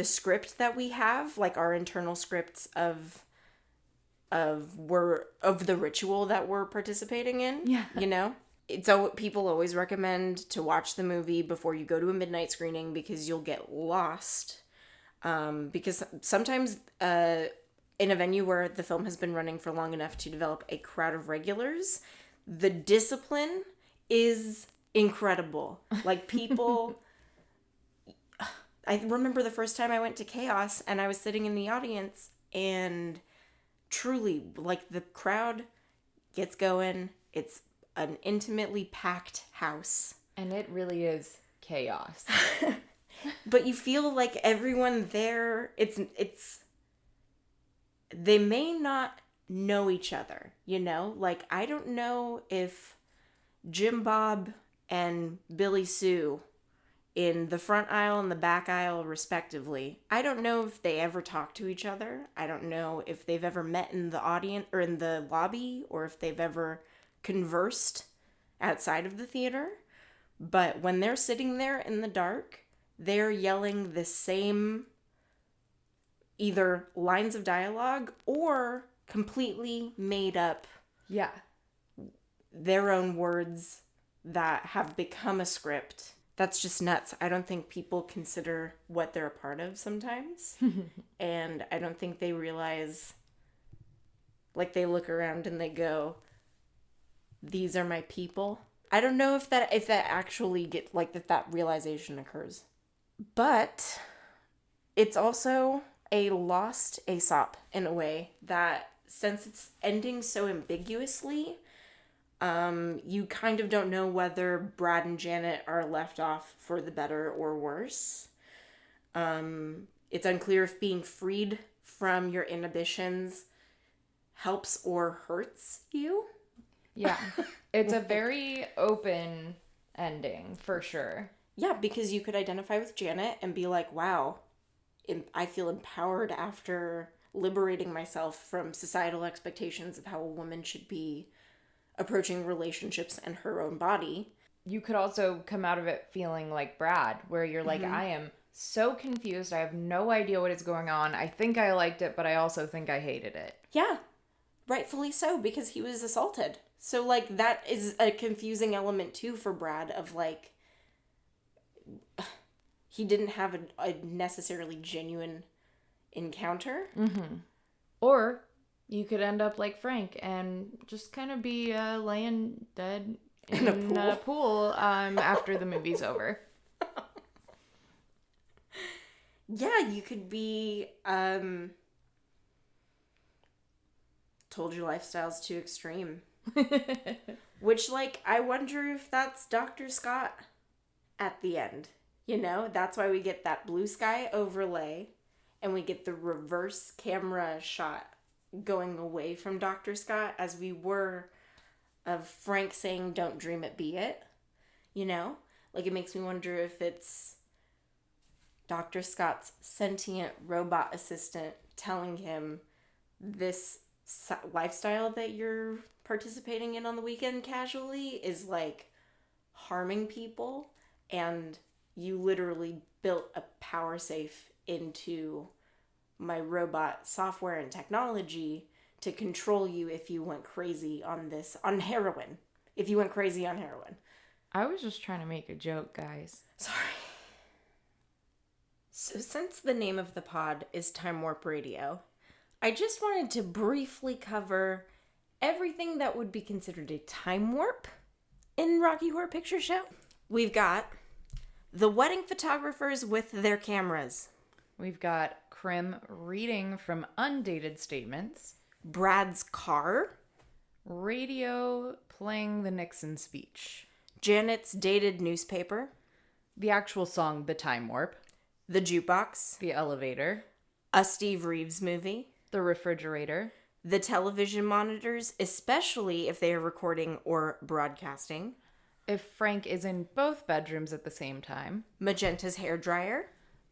script that we have, like our internal scripts of the ritual that we're participating in. Yeah. You know? So people always recommend to watch the movie before you go to a midnight screening, because you'll get lost. Because sometimes in a venue where the film has been running for long enough to develop a crowd of regulars, the discipline is incredible. Like, people... I remember the first time I went to Chaos and I was sitting in the audience, and truly, like, the crowd gets going. It's an intimately packed house. And it really is chaos. But you feel like everyone there, they may not know each other, you know? Like, I don't know if Jim Bob and Billy Sue in the front aisle and the back aisle respectively, I don't know if they ever talk to each other. I don't know if they've ever met in the audience or in the lobby, or if they've ever conversed outside of the theater. But when they're sitting there in the dark, they're yelling the same either lines of dialogue or completely made up Yeah. their own words that have become a script. That's just nuts. I don't think people consider what they're a part of sometimes. And I don't think they realize, like, they look around and they go, these are my people. I don't know if that actually get like that realization occurs. But it's also a lost Aesop in a way, that since it's ending so ambiguously, you kind of don't know whether Brad and Janet are left off for the better or worse. It's unclear if being freed from your inhibitions helps or hurts you. Yeah. It's a very open ending, for sure. Yeah, because you could identify with Janet and be like, wow, I feel empowered after liberating myself from societal expectations of how a woman should be approaching relationships and her own body. You could also come out of it feeling like Brad, where you're like, I am so confused. I have no idea what is going on. I think I liked it, but I also think I hated it. Yeah, rightfully so, because he was assaulted. So, like, that is a confusing element, too, for Brad, of, like, he didn't have a necessarily genuine encounter. Mm-hmm. Or you could end up like Frank and just kind of be laying dead in a pool after the movie's over. Yeah, you could be told your lifestyle's too extreme. Which, like, I wonder if that's Dr. Scott at the end. You know, that's why we get that blue sky overlay and we get the reverse camera shot going away from Dr. Scott as we were of Frank saying, "Don't dream it, be it." You know? Like, it makes me wonder if it's Dr. Scott's sentient robot assistant telling him this lifestyle that you're participating in on the weekend casually is like harming people, and you literally built a power safe into my robot software and technology to control you if you went crazy on heroin. If you went crazy on heroin. I was just trying to make a joke, guys. Sorry. So since the name of the pod is Time Warp Radio, I just wanted to briefly cover everything that would be considered a time warp in Rocky Horror Picture Show. We've got the wedding photographers with their cameras. We've got Krim reading from undated statements. Brad's car. Radio playing the Nixon speech. Janet's dated newspaper. The actual song, The Time Warp. The jukebox. The elevator. A Steve Reeves movie. The refrigerator. The television monitors, especially if they are recording or broadcasting. If Frank is in both bedrooms at the same time. Magenta's hairdryer.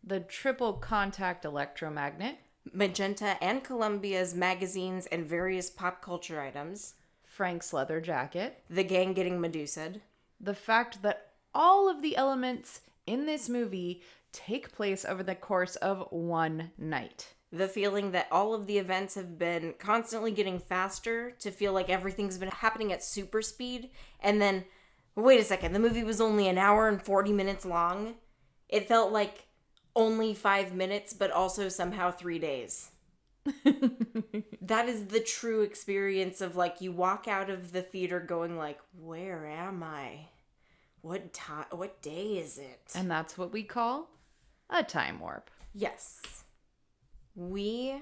The triple contact electromagnet. Magenta and Columbia's magazines and various pop culture items. Frank's leather jacket. The gang getting Medusa'd. The fact that all of the elements in this movie take place over the course of one night. The feeling that all of the events have been constantly getting faster to feel like everything's been happening at super speed. And then, wait a second, the movie was only an hour and 40 minutes long. It felt like only 5 minutes, but also somehow 3 days. That is the true experience of, like, you walk out of the theater going like, where am I? What day is it? And that's what we call a time warp. Yes. We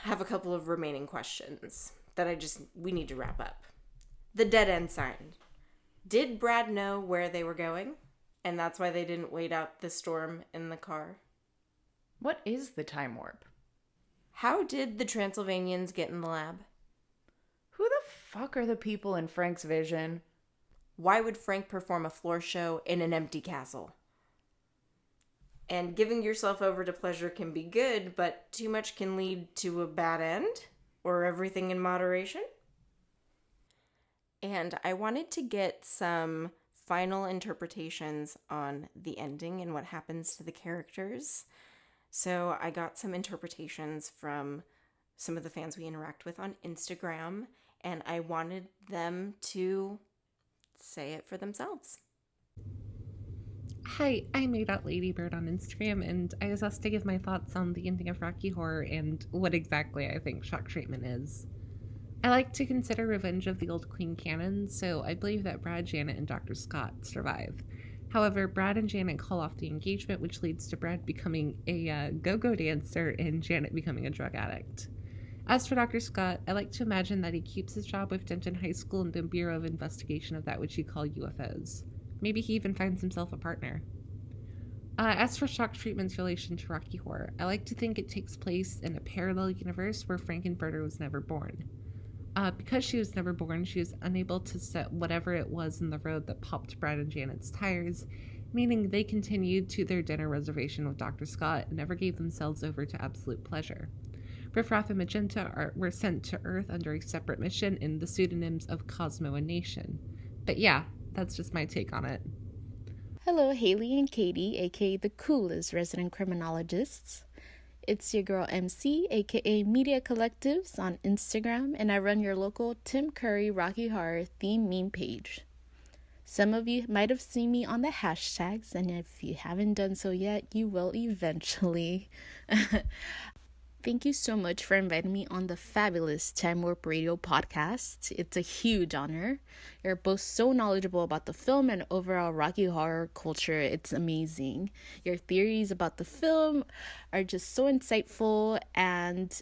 have a couple of remaining questions that we need to wrap up. The dead end sign. Did Brad know where they were going? And that's why they didn't wait out the storm in the car? What is the time warp? How did the Transylvanians get in the lab? Who the fuck are the people in Frank's vision? Why would Frank perform a floor show in an empty castle? And giving yourself over to pleasure can be good, but too much can lead to a bad end? Or everything in moderation? And I wanted to get some final interpretations on the ending and what happens to the characters. So I got some interpretations from some of the fans we interact with on Instagram, and I wanted them to say it for themselves. Hi, I'm Ladybird on Instagram, and I was asked to give my thoughts on the ending of Rocky Horror and what exactly I think shock treatment is. I like to consider Revenge of the Old Queen canon, so I believe that Brad, Janet, and Dr. Scott survive. However, Brad and Janet call off the engagement, which leads to Brad becoming a go-go dancer and Janet becoming a drug addict. As for Dr. Scott, I like to imagine that he keeps his job with Denton High School and the Bureau of Investigation of that which you call UFOs. Maybe he even finds himself a partner. As for shock treatment's relation to Rocky Horror, I like to think it takes place in a parallel universe where Frankenfurter was never born. Because she was never born, she was unable to set whatever it was in the road that popped Brad and Janet's tires, meaning they continued to their dinner reservation with Dr. Scott and never gave themselves over to absolute pleasure. Riffraff and Magenta were sent to Earth under a separate mission in the pseudonyms of Cosmo and Nation. But yeah, that's just my take on it. Hello, Haley and Katie, aka the coolest resident criminologists. It's your girl MC, aka Media Collectives on Instagram, and I run your local Tim Curry Rocky Horror theme meme page. Some of you might have seen me on the hashtags, and if you haven't done so yet, you will eventually. Thank you so much for inviting me on the fabulous Time Warp Radio podcast. It's a huge honor. You're both so knowledgeable about the film and overall Rocky Horror culture. It's amazing. Your theories about the film are just so insightful. And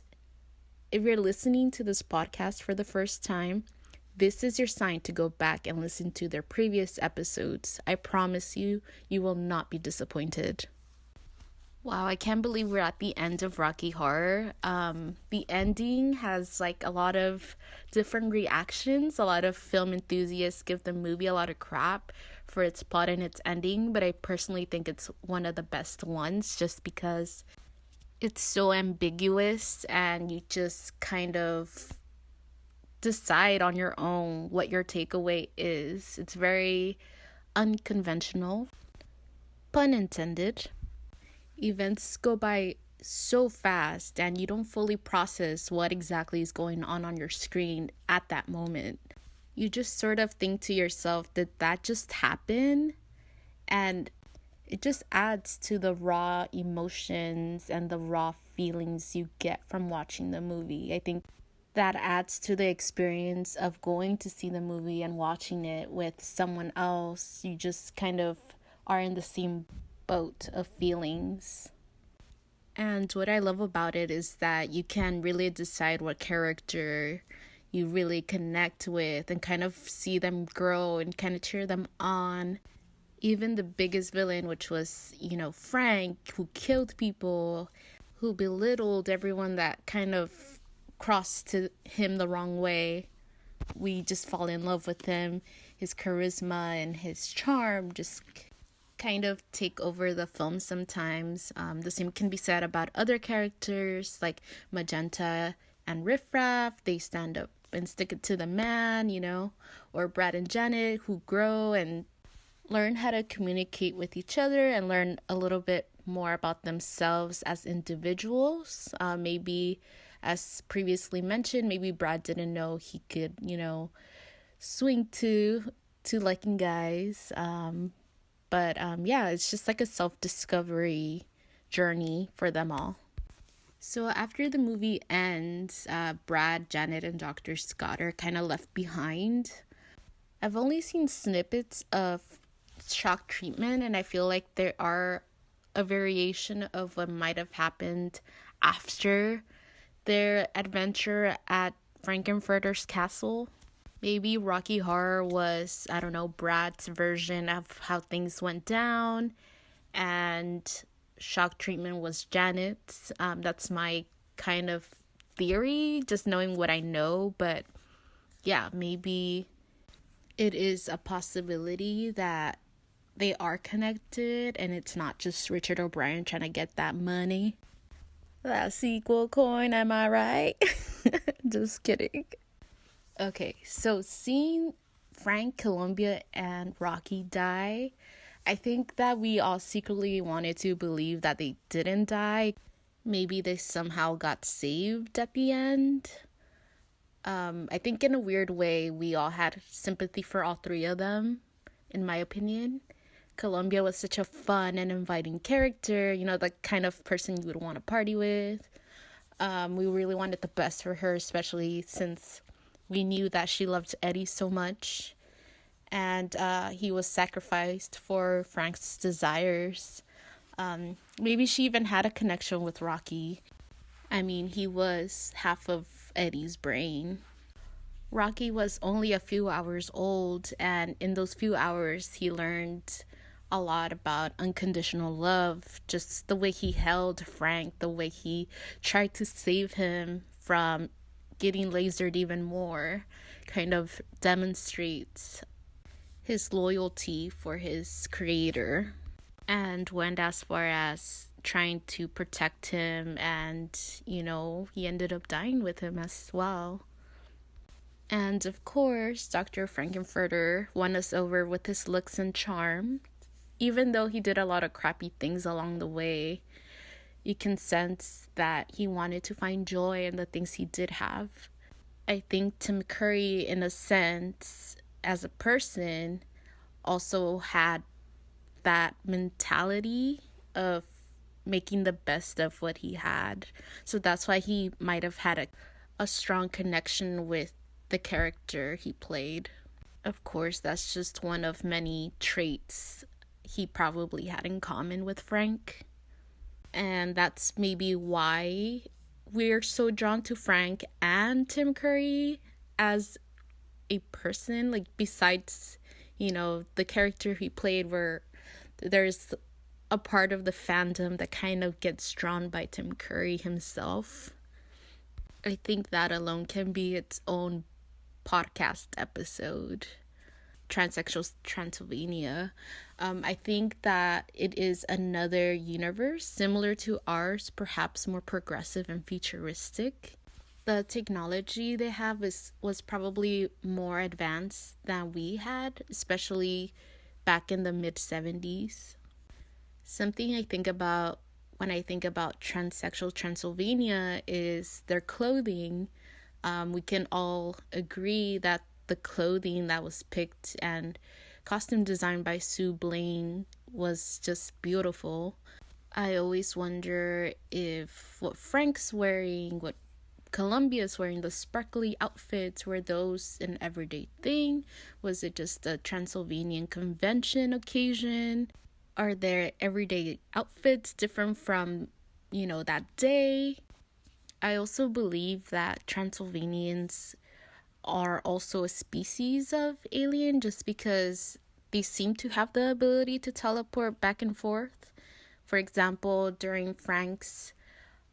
if you're listening to this podcast for the first time, this is your sign to go back and listen to their previous episodes. I promise you, you will not be disappointed. Wow, I can't believe we're at the end of Rocky Horror. The ending has like a lot of different reactions. A lot of film enthusiasts give the movie a lot of crap for its plot and its ending, but I personally think it's one of the best ones just because it's so ambiguous and you just kind of decide on your own what your takeaway is. It's very unconventional, pun intended. Events go by so fast and you don't fully process what exactly is going on your screen at that moment. You just sort of think to yourself, did that just happen? And it just adds to the raw emotions and the raw feelings you get from watching the movie. I think that adds to the experience of going to see the movie and watching it with someone else. You just kind of are in the same boat of feelings. And what I love about it is that you can really decide what character you really connect with and kind of see them grow and kind of cheer them on. Even the biggest villain, which was, Frank, who killed people, who belittled everyone that kind of crossed to him the wrong way. We just fall in love with him. His charisma and his charm just kind of take over the film sometimes. The same can be said about other characters like Magenta and Riff Raff. They stand up and stick it to the man, or Brad and Janet, who grow and learn how to communicate with each other and learn a little bit more about themselves as individuals. Maybe, as previously mentioned, maybe Brad didn't know he could, swing to liking guys. But it's just like a self-discovery journey for them all. So after the movie ends, Brad, Janet, and Dr. Scott are kind of left behind. I've only seen snippets of shock treatment, and I feel like there are a variation of what might have happened after their adventure at Frankenfurter's castle. Maybe Rocky Horror was, Brad's version of how things went down, and shock treatment was Janet's. That's my kind of theory, just knowing what I know. But yeah, maybe it is a possibility that they are connected and it's not just Richard O'Brien trying to get that money. That sequel coin, am I right? Just kidding. Okay, so seeing Frank, Columbia, and Rocky die, I think that we all secretly wanted to believe that they didn't die. Maybe they somehow got saved at the end. I think in a weird way, we all had sympathy for all three of them, in my opinion. Columbia was such a fun and inviting character, the kind of person you would want to party with. We really wanted the best for her, especially since we knew that she loved Eddie so much, and he was sacrificed for Frank's desires. Maybe she even had a connection with Rocky. I mean, he was half of Eddie's brain. Rocky was only a few hours old, and in those few hours, he learned a lot about unconditional love. Just the way he held Frank, the way he tried to save him from getting lasered even more, kind of demonstrates his loyalty for his creator, and went as far as trying to protect him, and he ended up dying with him as well. And of course, Dr. Frankenfurter won us over with his looks and charm. Even though he did a lot of crappy things along the way, you can sense that he wanted to find joy in the things he did have. I think Tim Curry, in a sense, as a person, also had that mentality of making the best of what he had. So that's why he might have had a strong connection with the character he played. Of course, that's just one of many traits he probably had in common with Frank. And that's maybe why we're so drawn to Frank and Tim Curry as a person. Like, besides, the character he played, where there's a part of the fandom that kind of gets drawn by Tim Curry himself. I think that alone can be its own podcast episode. Transsexual Transylvania. I think that it is another universe similar to ours, perhaps more progressive and futuristic. The technology they have was probably more advanced than we had, especially back in the mid-70s. Something I think about when I think about Transsexual Transylvania is their clothing. We can all agree that the clothing that was picked and costume designed by Sue Blaine was just beautiful. I always wonder if what Frank's wearing, what Columbia's wearing, the sparkly outfits, were those an everyday thing? Was it just a Transylvanian convention occasion? Are their everyday outfits different from, that day? I also believe that Transylvanians are also a species of alien just because they seem to have the ability to teleport back and forth. For example, during Frank's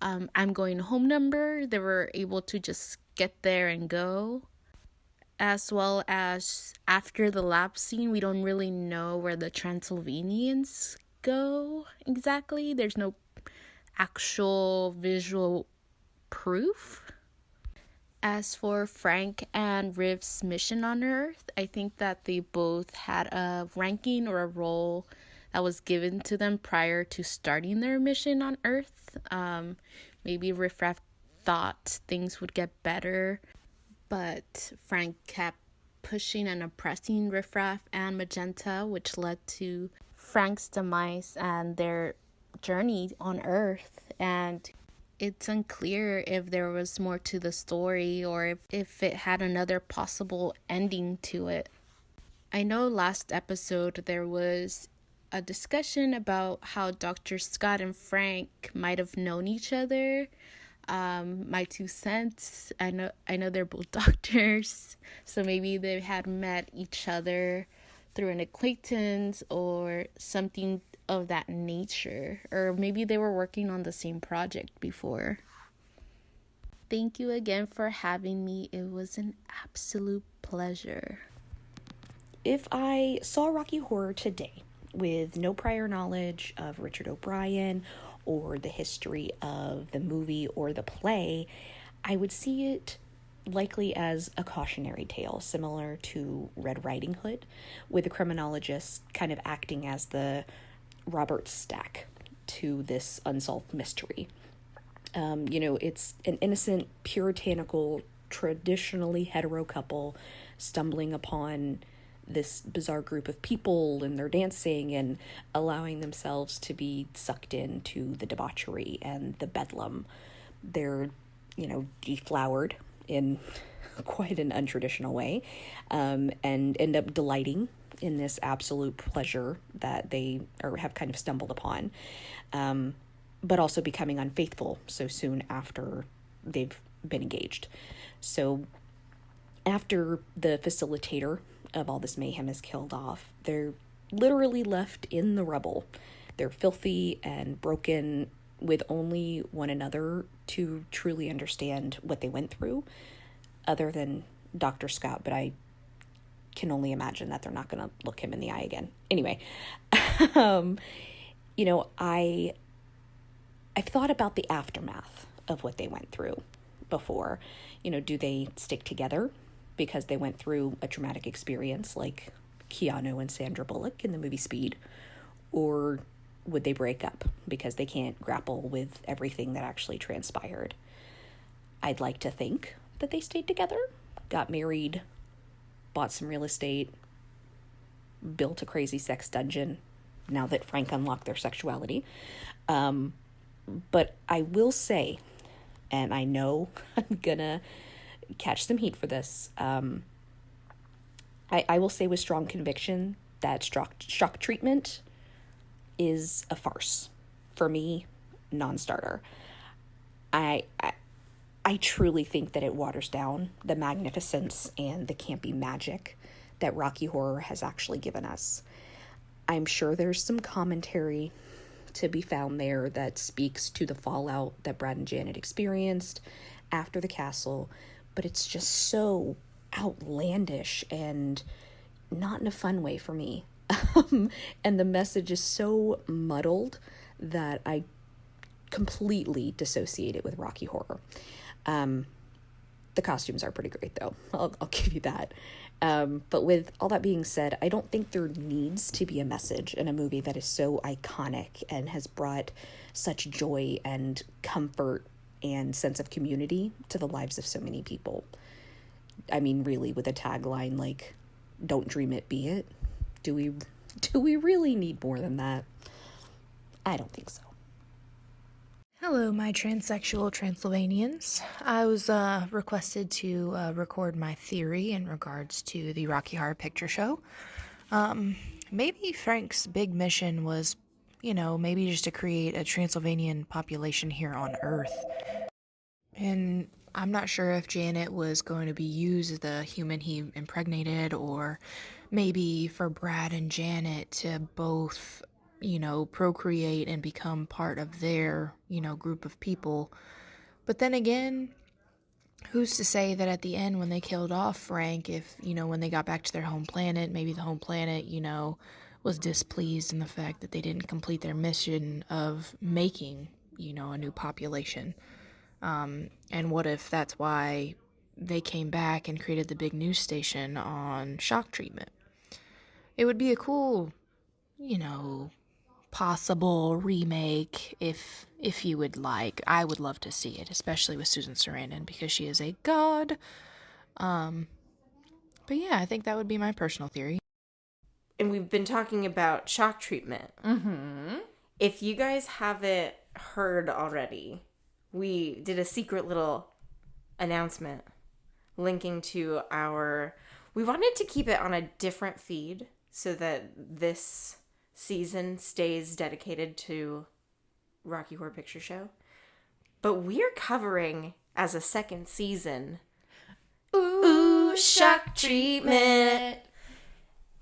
I'm going home number, they were able to just get there and go. As well as after the lab scene, we don't really know where the Transylvanians go exactly. There's no actual visual proof. As for Frank and Riv's mission on Earth, I think that they both had a ranking or a role that was given to them prior to starting their mission on Earth. Maybe Riff Raff thought things would get better, but Frank kept pushing and oppressing Riff Raff and Magenta, which led to Frank's demise and their journey on Earth. And it's unclear if there was more to the story or if it had another possible ending to it. I know last episode there was a discussion about how Dr. Scott and Frank might have known each other. My 2 cents, I know they're both doctors, so maybe they had met each other through an acquaintance or something of that nature, or maybe they were working on the same project before. Thank you again for having me. It was an absolute pleasure. If I saw Rocky Horror today with no prior knowledge of Richard O'Brien or the history of the movie or the play, I would see it likely as a cautionary tale, similar to Red Riding Hood, with the criminologist kind of acting as the Robert Stack to this unsolved mystery. It's an innocent, puritanical, traditionally hetero couple stumbling upon this bizarre group of people, and they're dancing and allowing themselves to be sucked into the debauchery and the bedlam. They're, deflowered in quite an untraditional way, and end up delighting in this absolute pleasure that they have kind of stumbled upon, but also becoming unfaithful so soon after they've been engaged. So after the facilitator of all this mayhem is killed off, they're literally left in the rubble. They're filthy and broken, with only one another to truly understand what they went through, other than Dr. Scott, but I can only imagine that they're not going to look him in the eye again. Anyway, I've thought about the aftermath of what they went through before. Do they stick together because they went through a traumatic experience like Keanu and Sandra Bullock in the movie Speed? Or would they break up because they can't grapple with everything that actually transpired? I'd like to think that they stayed together, got married, bought some real estate, built a crazy sex dungeon now that Frank unlocked their sexuality. But I will say, and I know I'm gonna catch some heat for this, I will say with strong conviction that shock treatment is a farce. For me, non-starter. I truly think that it waters down the magnificence and the campy magic that Rocky Horror has actually given us. I'm sure there's some commentary to be found there that speaks to the fallout that Brad and Janet experienced after the castle, but it's just so outlandish and not in a fun way for me. And the message is so muddled that I completely dissociate it with Rocky Horror. The costumes are pretty great, though. I'll give you that. But with all that being said, I don't think there needs to be a message in a movie that is so iconic and has brought such joy and comfort and sense of community to the lives of so many people. I mean, really, with a tagline like, "Don't dream it, be it." Do we really need more than that? I don't think so. Hello, my transsexual Transylvanians. I was requested to record my theory in regards to the Rocky Horror Picture Show. Maybe Frank's big mission was, maybe just to create a Transylvanian population here on Earth. And I'm not sure if Janet was going to be used as the human he impregnated, or maybe for Brad and Janet to both procreate and become part of their, group of people. But then again, who's to say that at the end when they killed off Frank, if, when they got back to their home planet, maybe the home planet, was displeased in the fact that they didn't complete their mission of making, a new population. And what if that's why they came back and created the big news station on shock treatment? It would be a cool, possible remake if you would like. I would love to see it, especially with Susan Sarandon, because she is a god. But yeah, I think that would be my personal theory. And we've been talking about shock treatment. Mm-hmm. If you guys haven't heard already, we did a secret little announcement linking to we wanted to keep it on a different feed so that this season stays dedicated to Rocky Horror Picture Show. But we're covering, as a second season, Ooh, Shock Treatment.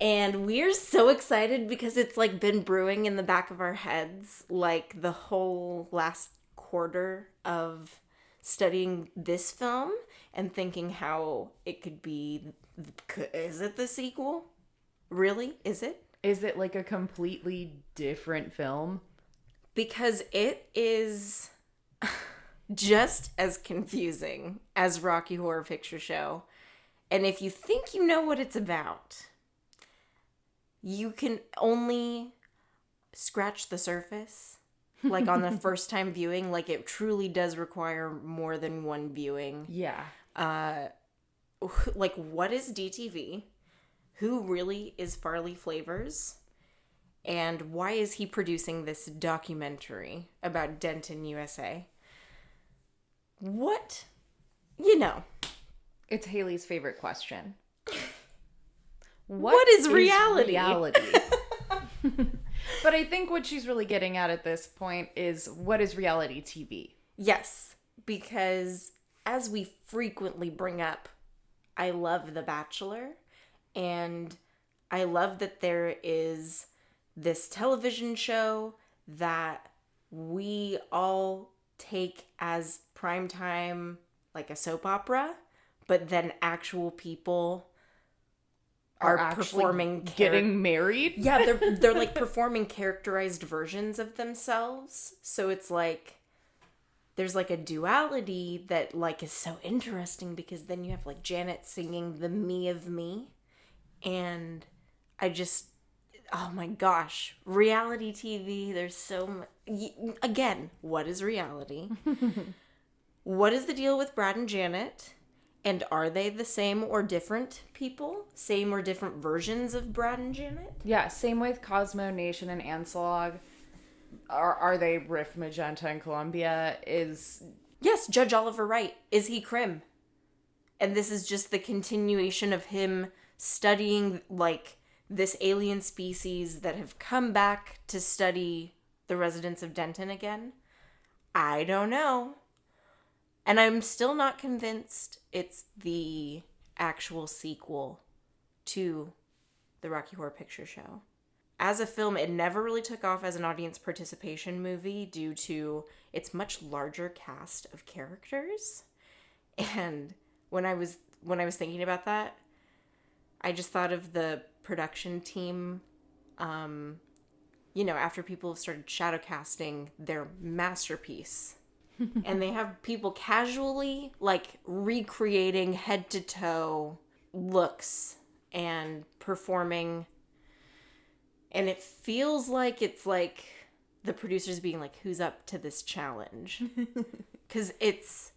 And we're so excited because it's like been brewing in the back of our heads like the whole last quarter of studying this film and thinking how it could be. Is it the sequel? Really? Is it? Is it like a completely different film? Because it is just as confusing as Rocky Horror Picture Show. And if you think you know what it's about, you can only scratch the surface. Like on the first time viewing, like it truly does require more than one viewing. Yeah. Like, what is DTV? Who really is Farley Flavors? And why is he producing this documentary about Denton, USA? What? It's Haley's favorite question. What is reality? But I think what she's really getting at this point is, what is reality TV? Yes, because as we frequently bring up, I love The Bachelor, and I love that there is this television show that we all take as primetime, like a soap opera, but then actual people are performing getting married. Yeah, they're like performing characterized versions of themselves. So it's like there's like a duality that like is so interesting, because then you have like Janet singing the me of me, and oh my gosh, reality TV. There's so much. Again, what is reality? What is the deal with Brad and Janet? And are they the same or different people? Same or different versions of Brad and Janet? Yeah, same with Cosmo Nation and Ansalog. Are they Riff, Magenta, and Columbia? Yes, Judge Oliver Wright. Is he Krim? And this is just the continuation of him studying, like, this alien species that have come back to study the residents of Denton again? I don't know. And I'm still not convinced it's the actual sequel to the Rocky Horror Picture Show. As a film, it never really took off as an audience participation movie due to its much larger cast of characters. And when I was thinking about that, I just thought of the production team, after people started shadow casting their masterpiece. And they have people casually, like, recreating head to toe looks and performing. And it feels like it's like the producers being like, who's up to this challenge? Because it's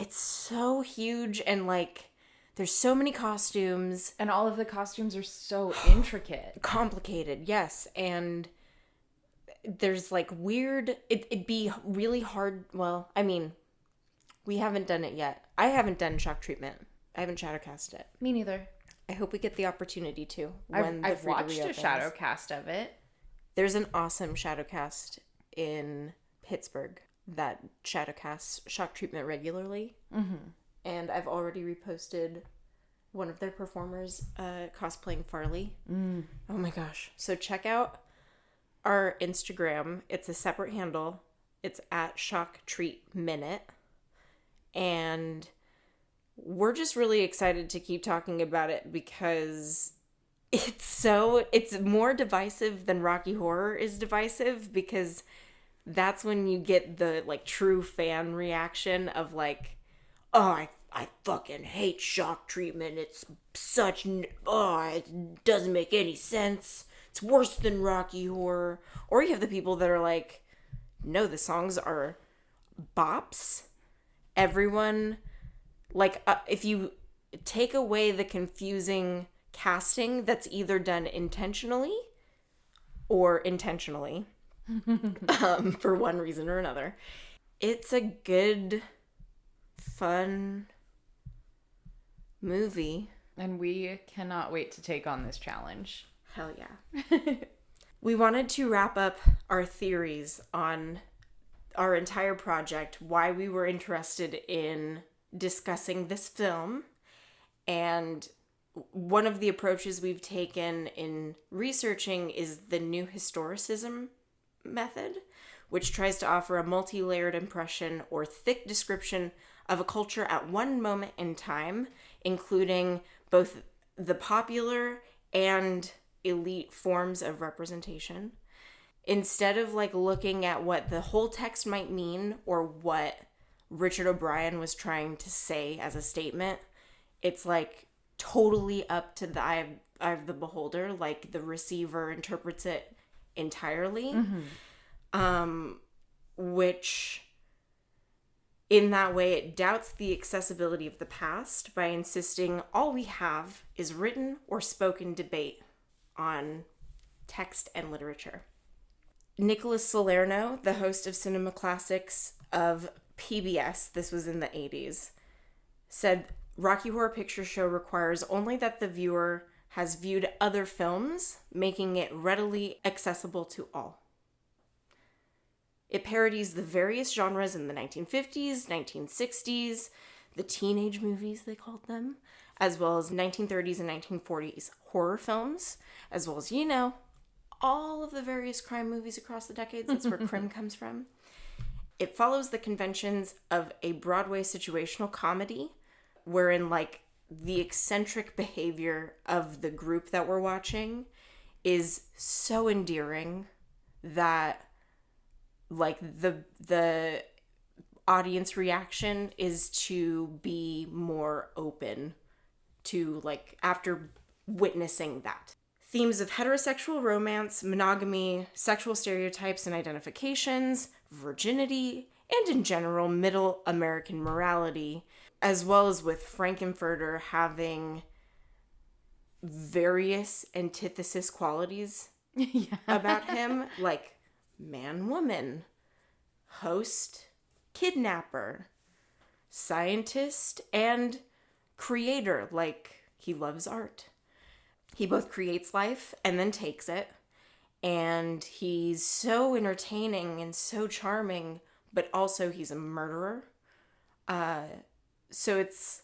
so huge, and, like, there's so many costumes. And all of the costumes are so intricate. Complicated, yes. And there's, like, weird... It'd be really hard... Well, I mean, we haven't done it yet. I haven't done shock treatment. I haven't shadowcast it. Me neither. I hope we get the opportunity to. I've watched a shadow cast of it. There's an awesome shadow cast in Pittsburgh that shadow casts shock treatment regularly. Mm-hmm. And I've already reposted one of their performers cosplaying Farley. Oh my gosh. So check out our Instagram. It's a separate handle. It's at Shock Treat Minute. And we're just really excited to keep talking about it because it's more divisive than Rocky Horror is divisive, because that's when you get the, like, true fan reaction of, like, oh, I fucking hate shock treatment. It's it doesn't make any sense. It's worse than Rocky Horror. Or you have the people that are like, no, the songs are bops. Everyone, like, if you take away the confusing casting that's either done intentionally or intentionally, for one reason or another, it's a good, fun movie. And we cannot wait to take on this challenge. Hell yeah. We wanted to wrap up our theories on our entire project, why we were interested in discussing this film. And one of the approaches we've taken in researching is the new historicism method, which tries to offer a multi-layered impression or thick description of a culture at one moment in time, including both the popular and elite forms of representation. Instead of, like, looking at what the whole text might mean or what Richard O'Brien was trying to say as a statement, it's, like, totally up to the eye of the beholder. Like, the receiver interprets it entirely. Which, in that way, it doubts the accessibility of the past by insisting all we have is written or spoken debate on text and literature. Nicholas Salerno, the host of Cinema Classics of PBS, this was in the 80s, said, Rocky Horror Picture Show requires only that the viewer has viewed other films, making it readily accessible to all. It parodies the various genres in the 1950s, 1960s, the teenage movies, they called them, as well as 1930s and 1940s horror films, as well as, all of the various crime movies across the decades. That's where Krim comes from. It follows the conventions of a Broadway situational comedy, wherein, like, the eccentric behavior of the group that we're watching is so endearing that, like, the audience reaction is to be more open to, like, after witnessing that. Themes of heterosexual romance, monogamy, sexual stereotypes and identifications, virginity, and in general, middle American morality, as well as with Frankenfurter having various antithesis qualities about him, like man-woman, host, kidnapper, scientist, and creator. Like, he loves art. He both creates life and then takes it. And he's so entertaining and so charming, but also he's a murderer. So it's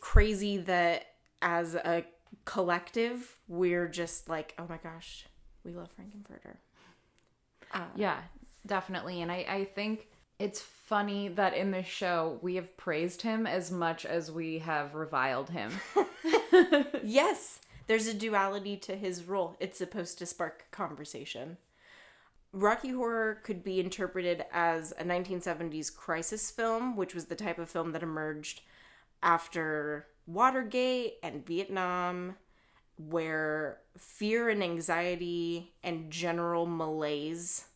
crazy that as a collective, we're just like, oh my gosh, we love Frankenfurter. Yeah, definitely. And I think it's funny that in this show we have praised him as much as we have reviled him. Yes, there's a duality to his role. It's supposed to spark conversation. Rocky Horror could be interpreted as a 1970s crisis film, which was the type of film that emerged after Watergate and Vietnam, where fear and anxiety and general malaise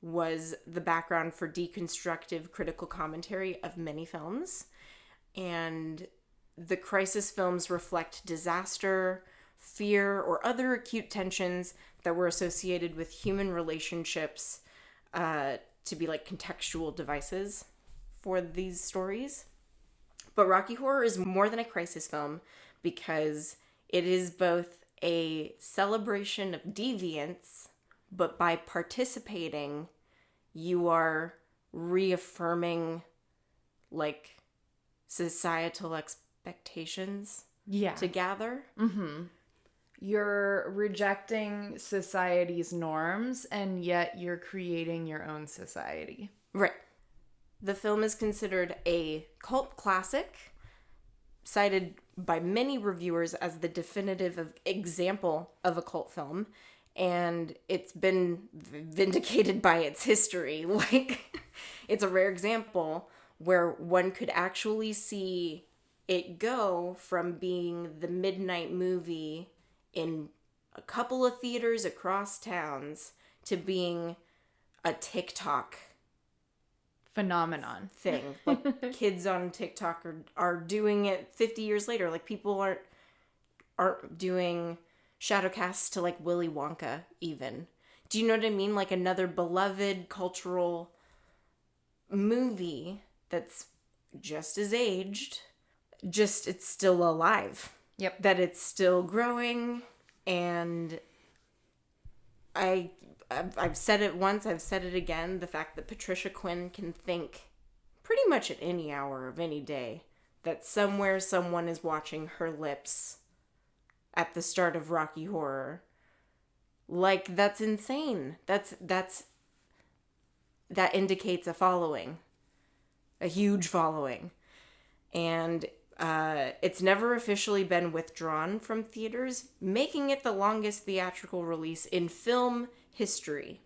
was the background for deconstructive critical commentary of many films. And the crisis films reflect disaster, fear, or other acute tensions that were associated with human relationships to be like contextual devices for these stories. But Rocky Horror is more than a crisis film because it is both a celebration of deviance, but by participating, you are reaffirming like societal expectations to gather. You're rejecting society's norms, and yet you're creating your own society. Right. The film is considered a cult classic, cited by many reviewers as the definitive example of a cult film, and it's been vindicated by its history. Like, it's a rare example where one could actually see it go from being the midnight movie in a couple of theaters across towns to being a TikTok Phenomenon. thing. Like, kids on TikTok are doing it 50 years later. Like, people aren't doing shadowcasts to like Willy Wonka even. Do you know what I mean? Like, another beloved cultural movie that's just as aged, just it's still alive. Yep. That it's still growing. And I've said it once, I've said it again, the fact that Patricia Quinn can think pretty much at any hour of any day that somewhere someone is watching her lips at the start of Rocky Horror. Like, that's insane. That indicates a following. A huge following. And it's never officially been withdrawn from theaters, making it the longest theatrical release in film history.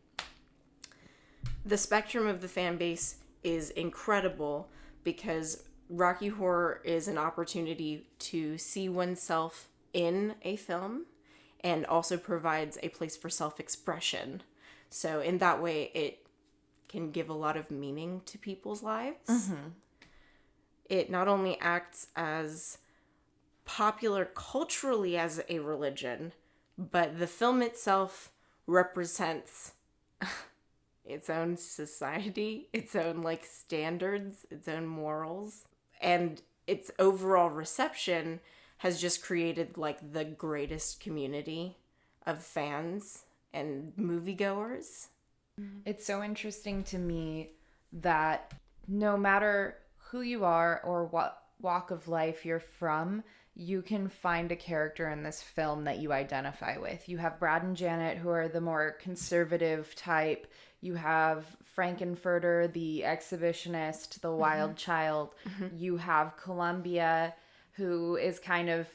The spectrum of the fan base is incredible because Rocky Horror is an opportunity to see oneself in a film and also provides a place for self-expression. So in that way, it can give a lot of meaning to people's lives. It not only acts as popular culturally as a religion, but the film itself represents its own society, its own like standards, its own morals, and its overall reception has just created like the greatest community of fans and moviegoers. It's so interesting to me that no matter who you are or what walk of life you're from, you can find a character in this film that you identify with. You have Brad and Janet, who are the more conservative type. You have Frankenfurter, the exhibitionist, the wild child. You have Columbia, who is kind of,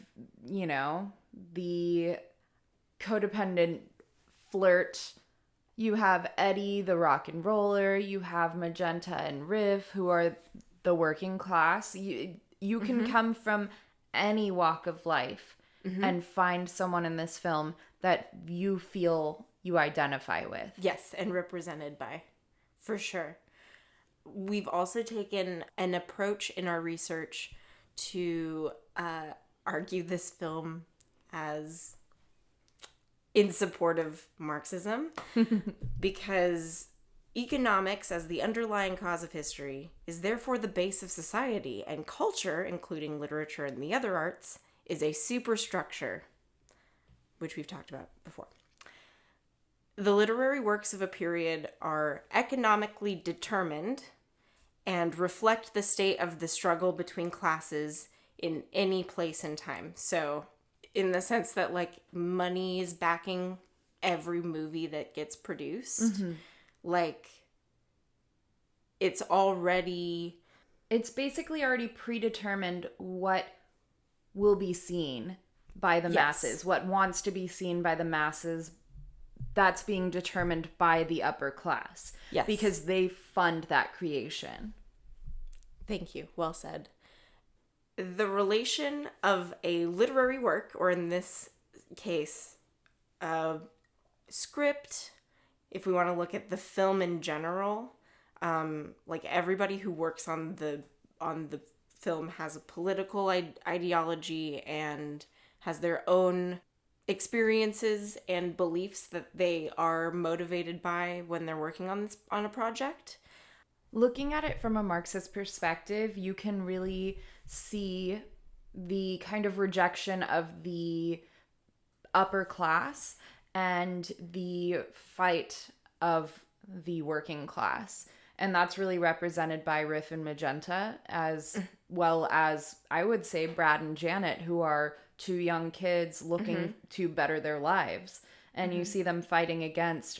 you know, the codependent flirt. You have Eddie, the rock and roller. You have Magenta and Riv, who are the working class. You can come from any walk of life and find someone in this film that you feel you identify with. Yes, and represented by, for sure. We've also taken an approach in our research to argue this film as in support of Marxism because economics, as the underlying cause of history, is therefore the base of society, and culture, including literature and the other arts, is a superstructure, which we've talked about before. The literary works of a period are economically determined and reflect the state of the struggle between classes in any place and time. So, in the sense that, like, money is backing every movie that gets produced. Like, it's basically already predetermined what will be seen by the masses, what wants to be seen by the masses. That's being determined by the upper class. Yes. Because they fund that creation. Thank you. Well said. The relation of a literary work, or in this case, a script, if we want to look at the film in general, like everybody who works on the film has a political ideology and has their own experiences and beliefs that they are motivated by when they're working on a project. Looking at it from a Marxist perspective, you can really see the kind of rejection of the upper class and the fight of the working class. And that's really represented by Riff and Magenta, as well as, I would say, Brad and Janet, who are two young kids looking to better their lives. And you see them fighting against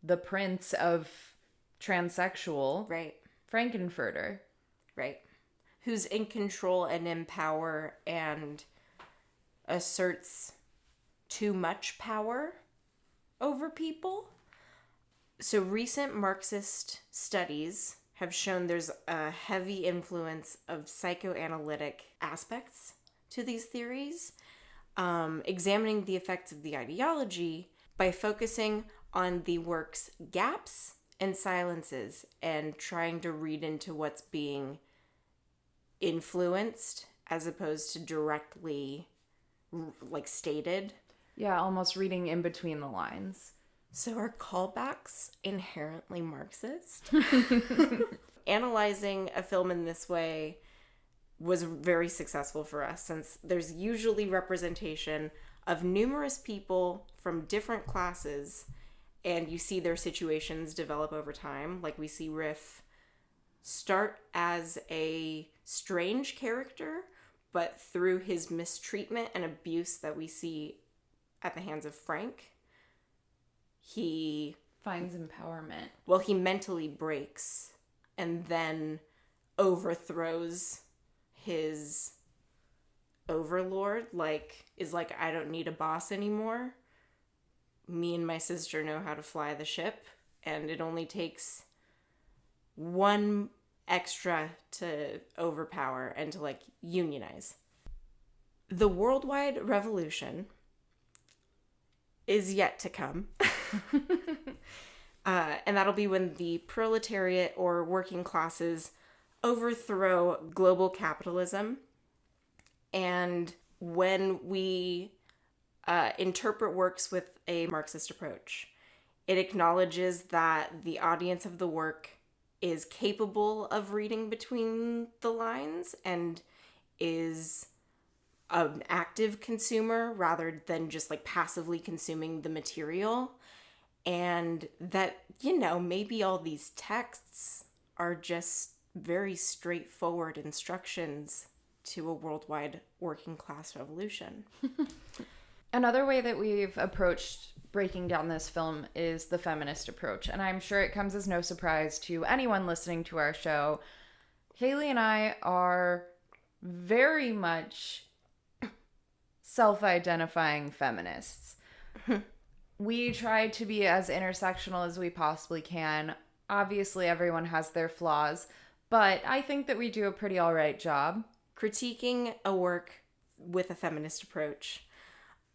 the prince of transsexual, Right. Frankenfurter. Right. Who's in control and in power and asserts too much power over people. So recent Marxist studies have shown there's a heavy influence of psychoanalytic aspects to these theories, examining the effects of the ideology by focusing on the work's gaps and silences and trying to read into what's being influenced as opposed to directly like stated. Yeah, almost reading in between the lines. So are callbacks inherently Marxist? Analyzing a film in this way was very successful for us, since there's usually representation of numerous people from different classes, and you see their situations develop over time. Like, we see Riff start as a strange character, but through his mistreatment and abuse that we see at the hands of Frank, he finds empowerment. Well, he mentally breaks and then overthrows his overlord, is like, I don't need a boss anymore. Me and my sister know how to fly the ship, and it only takes one extra to overpower and to unionize. The worldwide revolution is yet to come. And that'll be when the proletariat or working classes overthrow global capitalism. And when we interpret works with a Marxist approach, it acknowledges that the audience of the work is capable of reading between the lines and is an active consumer rather than just passively consuming the material. And that, maybe all these texts are just very straightforward instructions to a worldwide working class revolution. Another way that we've approached breaking down this film is the feminist approach. And I'm sure it comes as no surprise to anyone listening to our show. Haley and I are very much self-identifying feminists. We try to be as intersectional as we possibly can. Obviously, everyone has their flaws, but I think that we do a pretty all right job. Critiquing a work with a feminist approach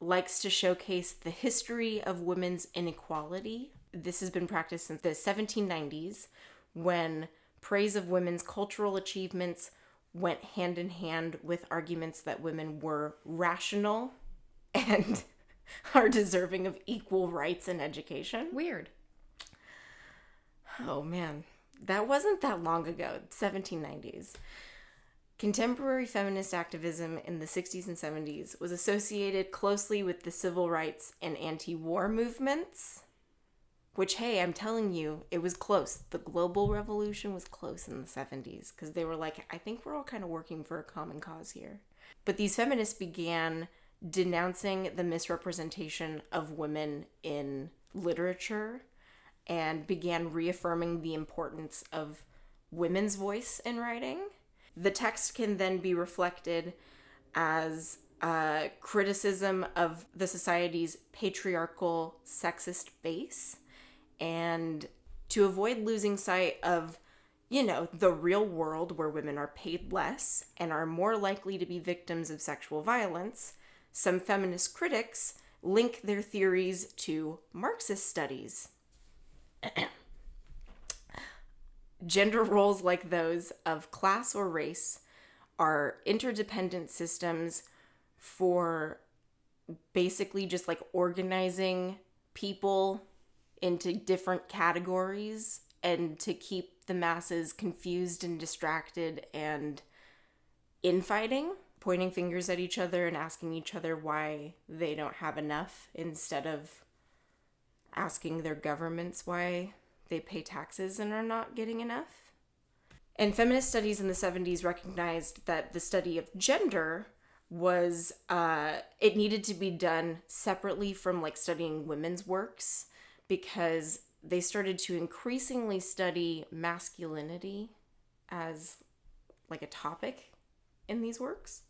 likes to showcase the history of women's inequality. This has been practiced since the 1790s, when praise of women's cultural achievements went hand in hand with arguments that women were rational and are deserving of equal rights and education. Weird. Oh man, that wasn't that long ago, 1790s. Contemporary feminist activism in the 60s and 70s was associated closely with the civil rights and anti-war movements, which, hey, I'm telling you, it was close. The global revolution was close in the 70s because they were like, I think we're all kind of working for a common cause here. But these feminists began denouncing the misrepresentation of women in literature and began reaffirming the importance of women's voice in writing. The text can then be reflected as criticism of the society's patriarchal, sexist base, and to avoid losing sight of, the real world where women are paid less and are more likely to be victims of sexual violence, some feminist critics link their theories to Marxist studies. Gender roles like those of class or race are interdependent systems for basically just like organizing people into different categories and to keep the masses confused and distracted and infighting, pointing fingers at each other and asking each other why they don't have enough instead of asking their governments why they pay taxes and are not getting enough. And feminist studies in the 70s recognized that the study of gender was, it needed to be done separately from like studying women's works because they started to increasingly study masculinity as like a topic in these works.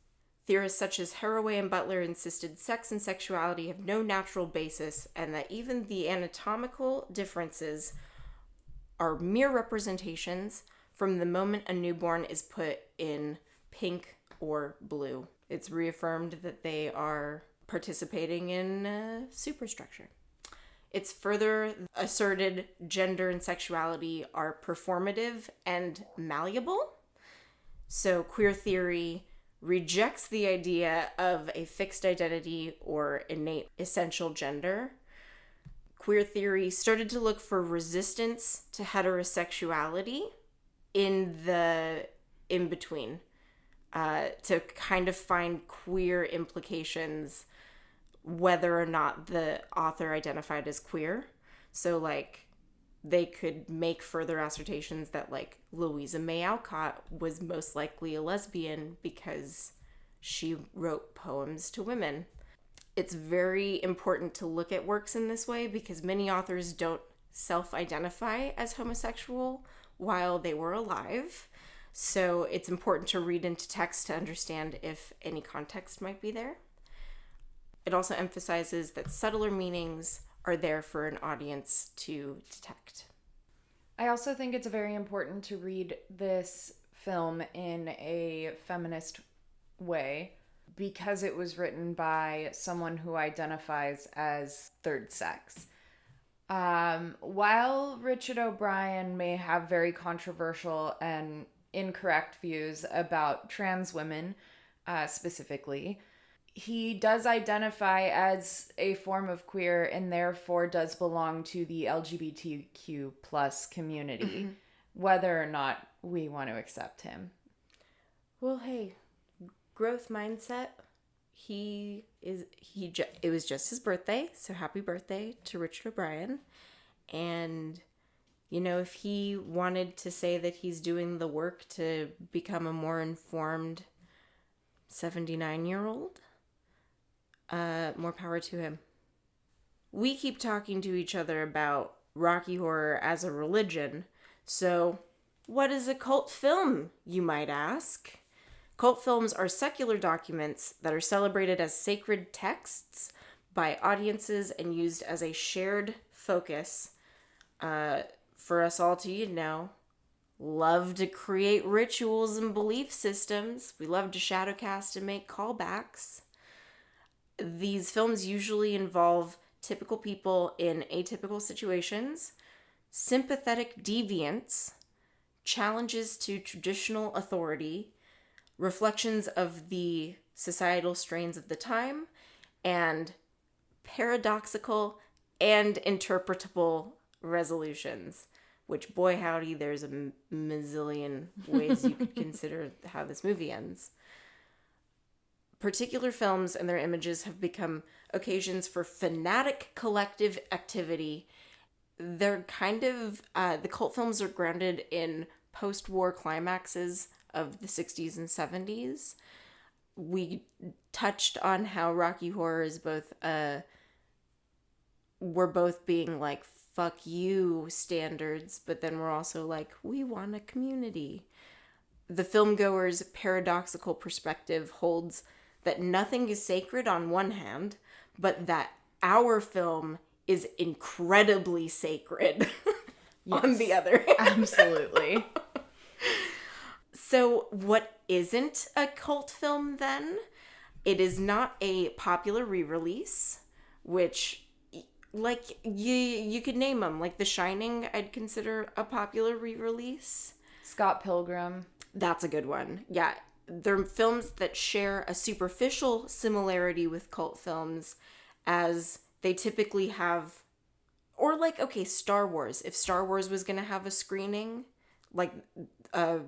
Theorists such as Haraway and Butler insisted sex and sexuality have no natural basis and that even the anatomical differences are mere representations from the moment a newborn is put in pink or blue. It's reaffirmed that they are participating in superstructure. It's further asserted gender and sexuality are performative and malleable. So queer theory rejects the idea of a fixed identity or innate essential gender. Queer theory started to look for resistance to heterosexuality in the in-between, to kind of find queer implications whether or not the author identified as queer. So like they could make further assertions that like Louisa May Alcott was most likely a lesbian because she wrote poems to women. It's very important to look at works in this way because many authors don't self-identify as homosexual while they were alive. So it's important to read into text to understand if any context might be there. It also emphasizes that subtler meanings are there for an audience to detect. I also think it's very important to read this film in a feminist way because it was written by someone who identifies as third sex. While Richard O'Brien may have very controversial and incorrect views about trans women specifically, he does identify as a form of queer and therefore does belong to the LGBTQ plus community, whether or not we want to accept him. Well, hey, growth mindset. It was just his birthday, so happy birthday to Richard O'Brien. And, if he wanted to say that he's doing the work to become a more informed 79-year-old, more power to him. We keep talking to each other about Rocky Horror as a religion, so what is a cult film, you might ask? Cult films are secular documents that are celebrated as sacred texts by audiences and used as a shared focus for us all to, love to create rituals and belief systems. We love to shadowcast and make callbacks. These films usually involve typical people in atypical situations, sympathetic deviance, challenges to traditional authority, reflections of the societal strains of the time, and paradoxical, and interpretable resolutions. Which, boy howdy, there's a mazillion ways you could consider how this movie ends. Particular films and their images have become occasions for fanatic collective activity. They're kind of, the cult films are grounded in post-war climaxes of the 60s and 70s. We touched on how Rocky Horror is both, we're both being like, fuck you standards, but then we're also like, we want a community. The filmgoer's paradoxical perspective holds that nothing is sacred on one hand, but that our film is incredibly sacred on the other hand. Absolutely. So what isn't a cult film then? It is not a popular re-release, which, like, you could name them. Like The Shining, I'd consider a popular re-release. Scott Pilgrim. That's a good one. Yeah. They're films that share a superficial similarity with cult films, as they typically have, or like, okay, Star Wars. If Star Wars was going to have a screening, like a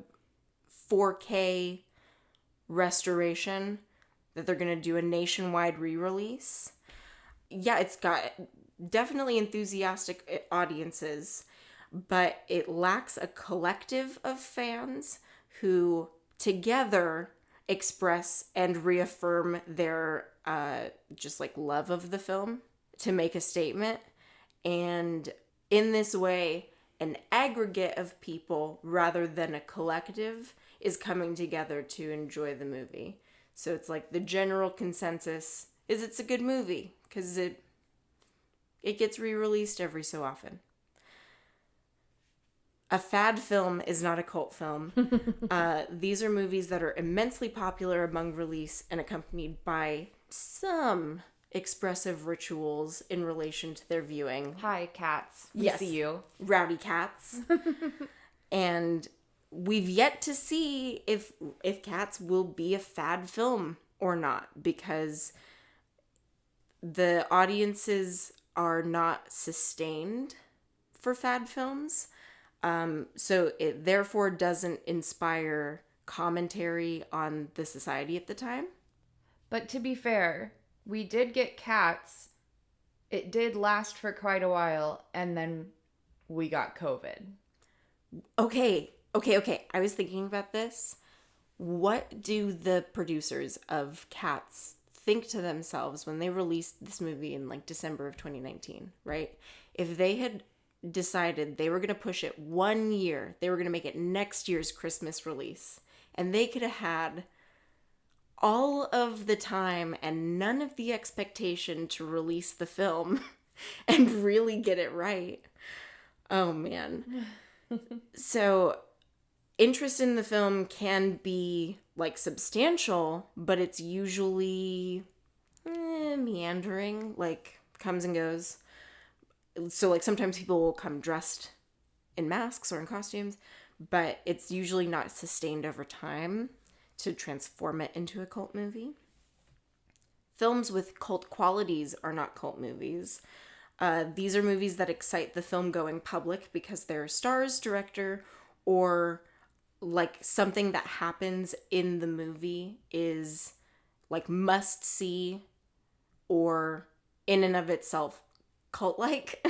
4K restoration, that they're going to do a nationwide re-release. Yeah, it's got definitely enthusiastic audiences, but it lacks a collective of fans who together express and reaffirm their just like love of the film to make a statement. And in this way, an aggregate of people rather than a collective is coming together to enjoy the movie. So it's like the general consensus is it's a good movie because it gets re-released every so often. A fad film is not a cult film. These are movies that are immensely popular among release and accompanied by some expressive rituals in relation to their viewing. Hi, cats. We Yes. see you. Rowdy cats. And we've yet to see if Cats will be a fad film or not, because the audiences are not sustained for fad films. So it therefore doesn't inspire commentary on the society at the time. But to be fair, we did get Cats. It did last for quite a while, and then we got COVID. Okay. I was thinking about this. What do the producers of Cats think to themselves when they released this movie in like December of 2019, right? If they had decided they were going to push it 1 year, they were going to make it next year's Christmas release, and they could have had all of the time and none of the expectation to release the film and really get it right. Oh man. So interest in the film can be like substantial, but it's usually meandering, like comes and goes. So like sometimes people will come dressed in masks or in costumes, but it's usually not sustained over time to transform it into a cult movie. Films with cult qualities are not cult movies. These are movies that excite the film-going public because their stars, director, or like something that happens in the movie is like must see or in and of itself cult-like.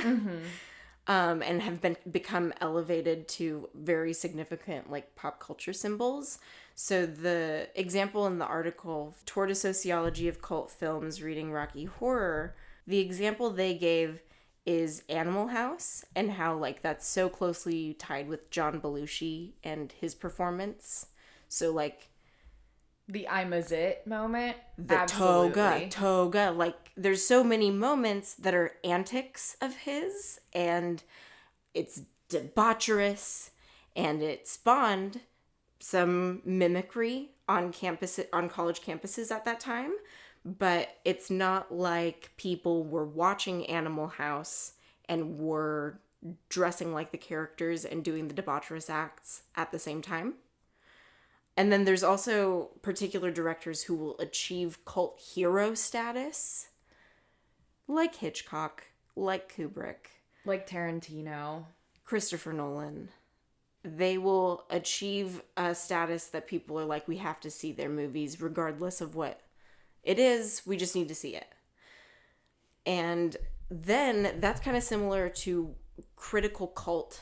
And have become elevated to very significant like pop culture symbols. So the example in the article, Toward a Sociology of Cult Films, Reading Rocky Horror, the example they gave is Animal House and how like that's so closely tied with John Belushi and his performance. So like The I'm a Zit moment. the Absolutely. toga, like there's so many moments that are antics of his, and it's debaucherous, and it spawned some mimicry on college campuses at that time. But it's not like people were watching Animal House and were dressing like the characters and doing the debaucherous acts at the same time. And then there's also particular directors who will achieve cult hero status like Hitchcock, like Kubrick, Like Tarantino. Christopher Nolan, they will achieve a status that people are like, we have to see their movies regardless of what it is. We just need to see it. And then that's kind of similar to critical cult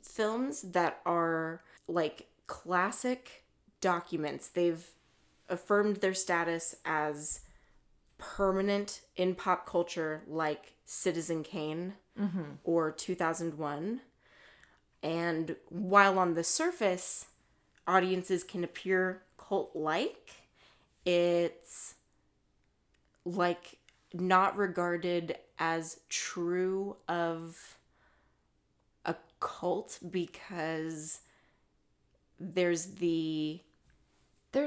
films that are like classic documents. They've affirmed their status as permanent in pop culture, like Citizen Kane or 2001. And while on the surface, audiences can appear cult-like, it's like not regarded as true of a cult because there's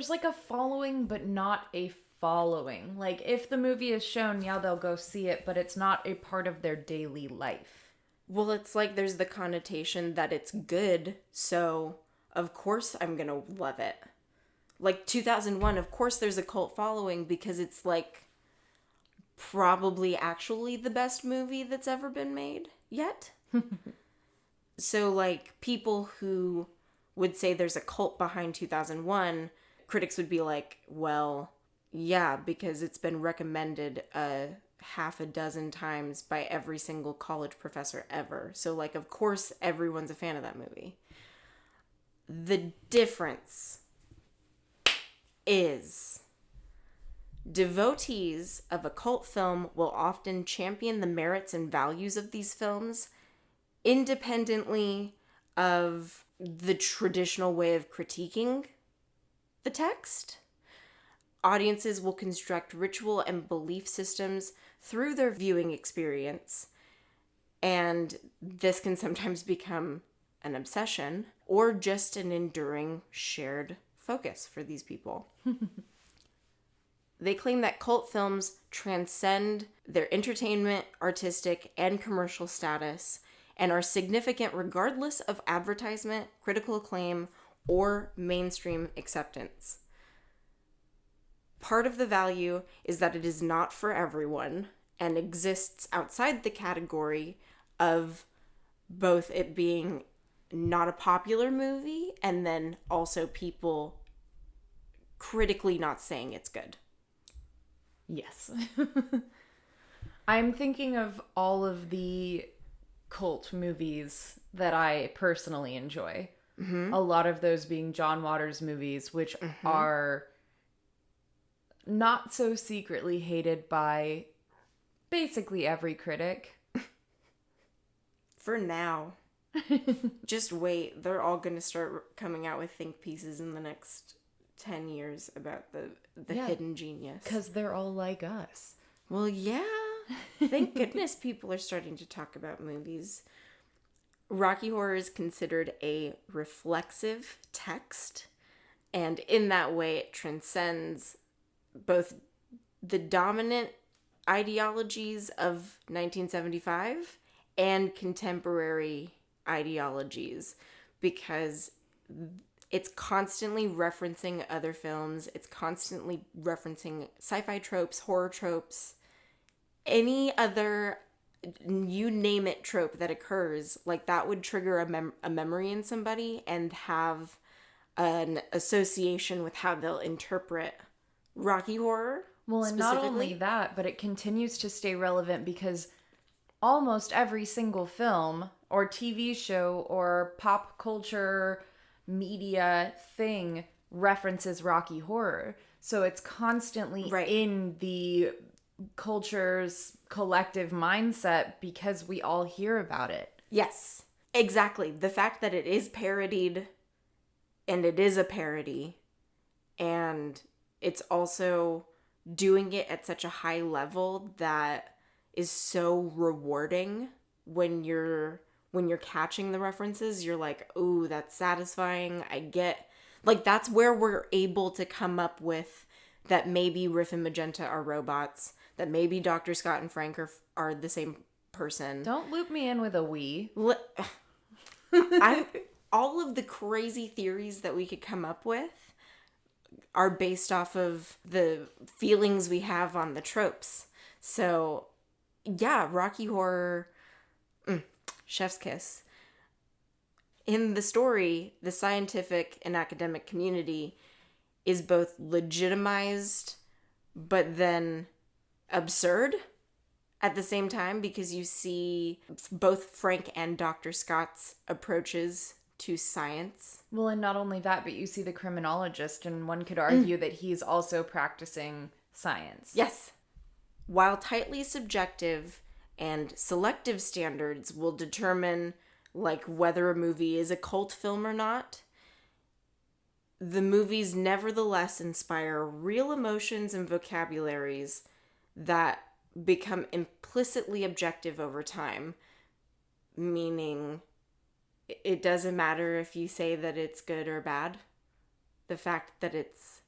like a following, but not a following. Like, if the movie is shown, yeah, they'll go see it, but it's not a part of their daily life. Well, it's like there's the connotation that it's good, so of course I'm gonna love it. Like 2001, of course there's a cult following because it's like probably actually the best movie that's ever been made yet. So like people who would say there's a cult behind 2001, critics would be like, well, yeah, because it's been recommended half a dozen times by every single college professor ever. So like, of course everyone's a fan of that movie. The difference is devotees of a cult film will often champion the merits and values of these films independently of the traditional way of critiquing the text. Audiences will construct ritual and belief systems through their viewing experience, and this can sometimes become an obsession or just an enduring shared focus for these people. They claim that cult films transcend their entertainment, artistic, and commercial status and are significant regardless of advertisement, critical acclaim, or mainstream acceptance. Part of the value is that it is not for everyone and exists outside the category of both it being not a popular movie and then also people critically not saying it's good. Yes. I'm thinking of all of the cult movies that I personally enjoy. Mm-hmm. A lot of those being John Waters movies, which are not so secretly hated by basically every critic. For now. Just wait. They're all going to start coming out with think pieces in the next 10 years about the hidden genius. Because they're all like us. Well, yeah. Thank goodness people are starting to talk about movies. Rocky Horror is considered a reflexive text, and in that way it transcends both the dominant ideologies of 1975 and contemporary ideologies, because it's constantly referencing other films, it's constantly referencing sci-fi tropes, horror tropes, any other, you name it, trope that occurs, like that would trigger a memory in somebody and have an association with how they'll interpret Rocky Horror. Well, and not only that, but it continues to stay relevant because almost every single film or TV show or pop culture media thing references Rocky Horror. So it's constantly in the culture's collective mindset because we all hear about it. Yes, exactly. The fact that it is parodied and it is a parody and it's also doing it at such a high level that is so rewarding when you're catching the references. You're like, ooh, that's satisfying. I get, like, that's where we're able to come up with that maybe Riff and Magenta are robots, that maybe Dr. Scott and Frank are the same person. Don't loop me in with a we. All of the crazy theories that we could come up with are based off of the feelings we have on the tropes. So, yeah, Rocky Horror, chef's kiss. In the story, the scientific and academic community is both legitimized but then absurd at the same time, because you see both Frank and Dr. Scott's approaches to science. Well, and not only that, but you see the criminologist, and one could argue that he's also practicing science. Yes. While tightly subjective and selective standards will determine like whether a movie is a cult film or not, the movies nevertheless inspire real emotions and vocabularies that become implicitly objective over time, meaning it doesn't matter if you say that it's good or bad. The fact that it's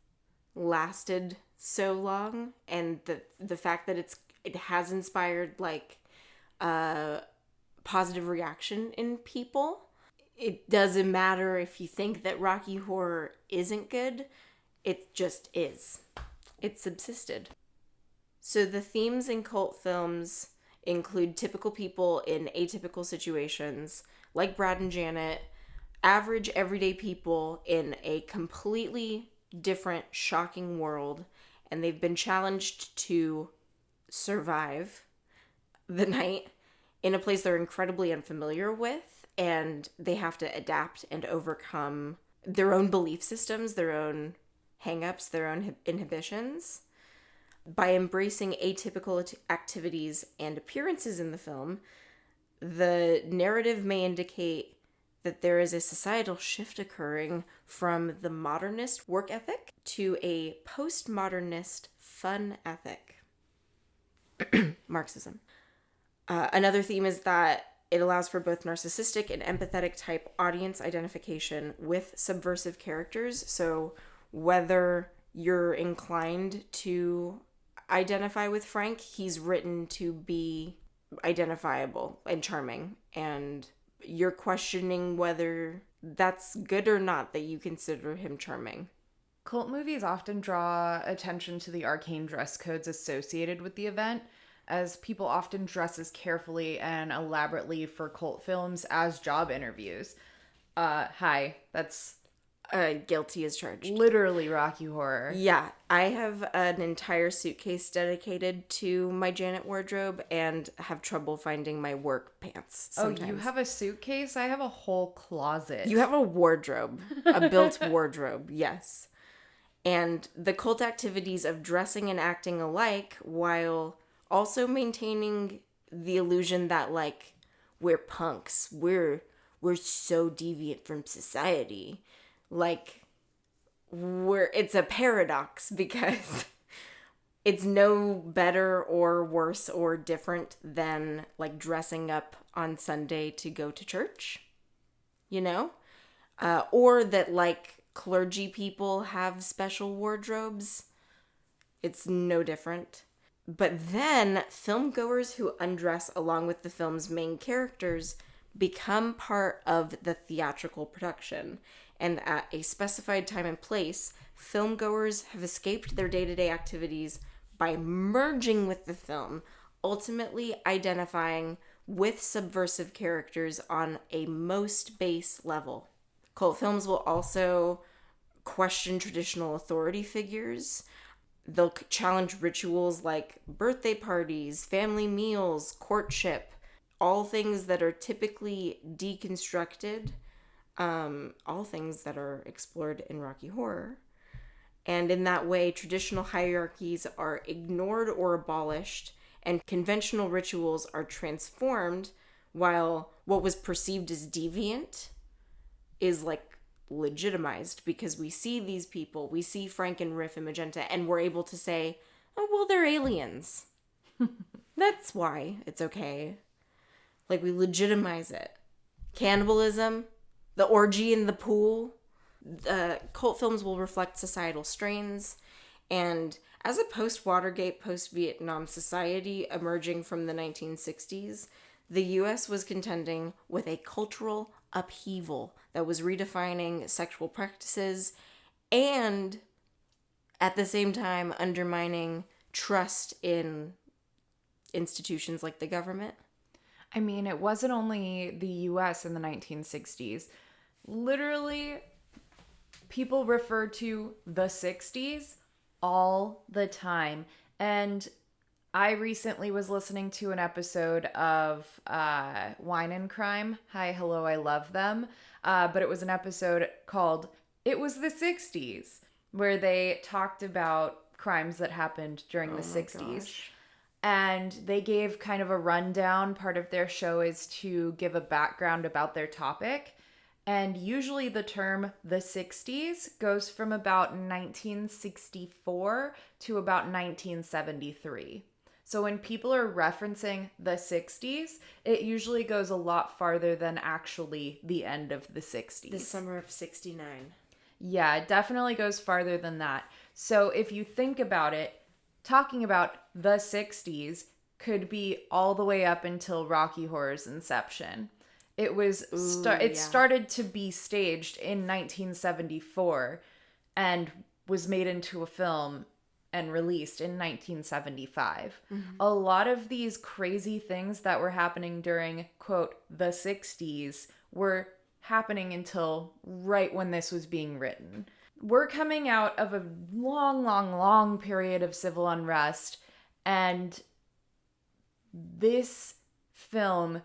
lasted so long, and the fact that it has inspired like a positive reaction in people. It doesn't matter if you think that Rocky Horror isn't good. It just is. It subsisted. So the themes in cult films include typical people in atypical situations, like Brad and Janet, average everyday people in a completely different, shocking world, and they've been challenged to survive the night in a place they're incredibly unfamiliar with, and they have to adapt and overcome their own belief systems, their own hang-ups, their own inhibitions. By embracing atypical activities and appearances in the film, the narrative may indicate that there is a societal shift occurring from the modernist work ethic to a postmodernist fun ethic. Marxism. Another theme is that it allows for both narcissistic and empathetic type audience identification with subversive characters. So whether you're inclined to identify with Frank, he's written to be identifiable and charming, and you're questioning whether that's good or not that you consider him charming. Cult movies often draw attention to the arcane dress codes associated with the event, as people often dress as carefully and elaborately for cult films as job interviews. Hi, that's Guilty as charged. literally Rocky Horror. Yeah, I have an entire suitcase dedicated to my Janet wardrobe and have trouble finding my work pants sometimes. Oh, you have a suitcase? I have a whole closet. You have a wardrobe, a built wardrobe, yes. And the cult activities of dressing and acting alike while also maintaining the illusion that, like, we're punks, we're so deviant from society. Like, it's a paradox because it's no better or worse or different than, like, dressing up on Sunday to go to church, you know? Or that, like, clergy people have special wardrobes. It's no different. But then filmgoers who undress along with the film's main characters become part of the theatrical production. And at a specified time and place, filmgoers have escaped their day-to-day activities by merging with the film, ultimately identifying with subversive characters on a most base level. Cult films will also question traditional authority figures. They'll challenge rituals like birthday parties, family meals, courtship, all things that are typically deconstructed, all things that are explored in Rocky Horror. And in that way, traditional hierarchies are ignored or abolished, and conventional rituals are transformed, while what was perceived as deviant is like legitimized, because we see these people, we see Frank and Riff and Magenta, and we're able to say, oh, well, they're aliens. That's why it's okay. Like, we legitimize it. Cannibalism, the orgy in the pool. Cult films will reflect societal strains, and as a post-Watergate, post-Vietnam society emerging from the 1960s, the U.S. was contending with a cultural upheaval that was redefining sexual practices and at the same time undermining trust in institutions like the government. I mean, it wasn't only the US in the 1960s. Literally, people refer to the 60s all the time. And I recently was listening to an episode of Wine and Crime. Hi, hello, I love them. But it was an episode called It Was the 60s, where they talked about crimes that happened during the 60s. Gosh. And they gave kind of a rundown. Part of their show is to give a background about their topic. And usually the term the 60s goes from about 1964 to about 1973. So when people are referencing the 60s, it usually goes a lot farther than actually the end of the 60s. The summer of 69. Yeah, it definitely goes farther than that. So if you think about it, talking about the 60s could be all the way up until Rocky Horror's inception. It was started to be staged in 1974 and was made into a film and released in 1975. A lot of these crazy things that were happening during, quote, the 60s were happening until right when this was being written. We're coming out of a long, long, long period of civil unrest, and this film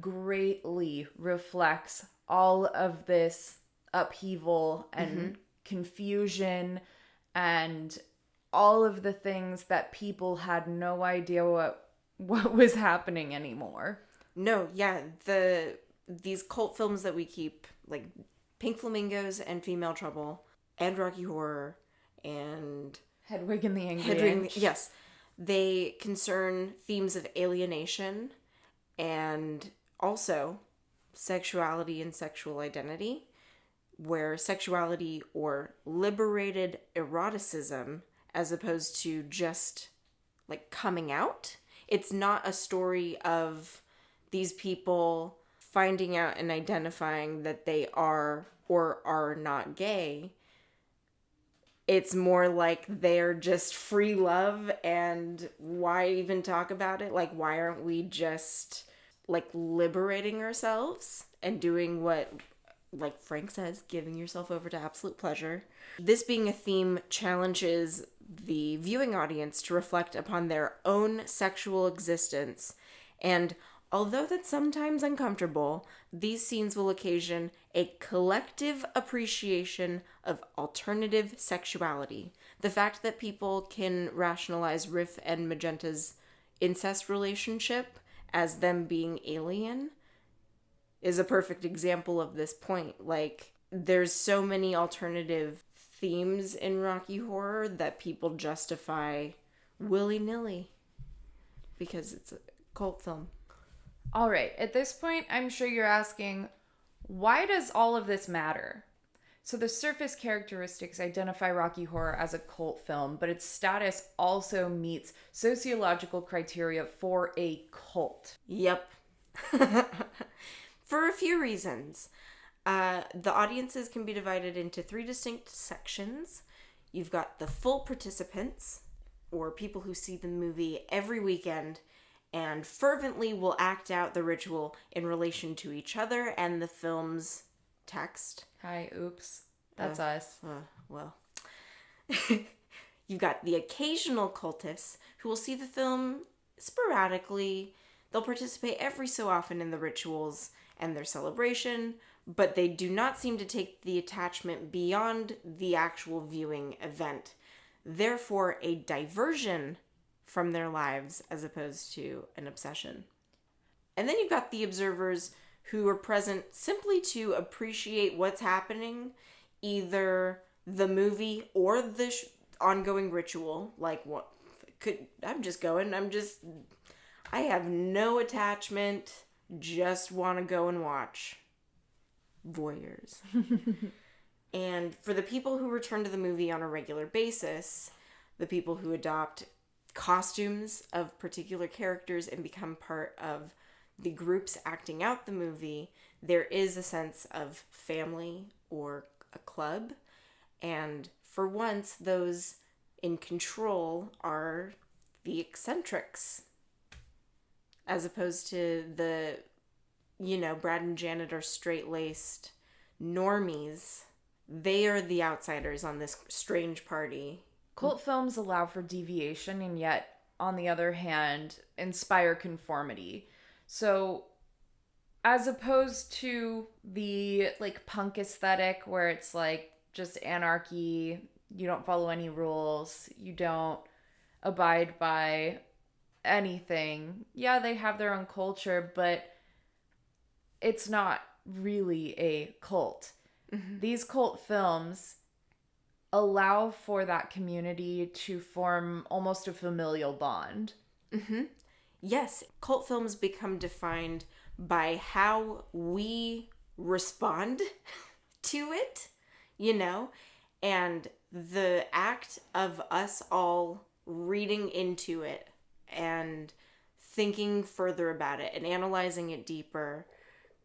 greatly reflects all of this upheaval and confusion and all of the things that people had no idea what was happening anymore. No, yeah, these cult films that we keep, like Pink Flamingos and Female Trouble and Rocky Horror and Hedwig and the Angry Hedwig, Inch. yes, they concern themes of alienation and also sexuality and sexual identity, where sexuality or liberated eroticism, as opposed to just like coming out. It's not a story of these people finding out and identifying that they are or are not gay. It's more like they're just free love, and why even talk about it? Like, why aren't we just like liberating ourselves and doing what, like Frank says, giving yourself over to absolute pleasure? This being a theme challenges the viewing audience to reflect upon their own sexual existence, and although that's sometimes uncomfortable, these scenes will occasion a collective appreciation of alternative sexuality. The fact that people can rationalize Riff and Magenta's incest relationship as them being alien is a perfect example of this point. Like, there's so many alternative themes in Rocky Horror that people justify willy-nilly because it's a cult film. All right, at this point, I'm sure you're asking, why does all of this matter? So the surface characteristics identify Rocky Horror as a cult film, but its status also meets sociological criteria for a cult. Yep. For a few reasons. The audiences can be divided into 3 distinct sections. You've got the full participants, or people who see the movie every weekend and fervently will act out the ritual in relation to each other and the film's text. Hi, oops. That's us. Well. You've got the occasional cultists who will see the film sporadically. They'll participate every so often in the rituals and their celebration, but they do not seem to take the attachment beyond the actual viewing event. Therefore, a diversion from their lives as opposed to an obsession. And then you've got the observers who are present simply to appreciate what's happening, either the movie or the ongoing ritual. Like, what I have no attachment, just want to go and watch. Voyeurs. And for the people who return to the movie on a regular basis, the people who adopt costumes of particular characters and become part of the groups acting out the movie, there is a sense of family or a club. And for once, those in control are the eccentrics. as opposed to the, Brad and Janet are straight-laced normies. They are the outsiders on this strange party. Cult films allow for deviation and yet, on the other hand, inspire conformity. So, as opposed to the punk aesthetic where it's just anarchy, you don't follow any rules, you don't abide by anything. Yeah, they have their own culture, but it's not really a cult. Mm-hmm. These cult films allow for that community to form almost a familial bond. Mm-hmm. Yes, cult films become defined by how we respond to it, and the act of us all reading into it and thinking further about it and analyzing it deeper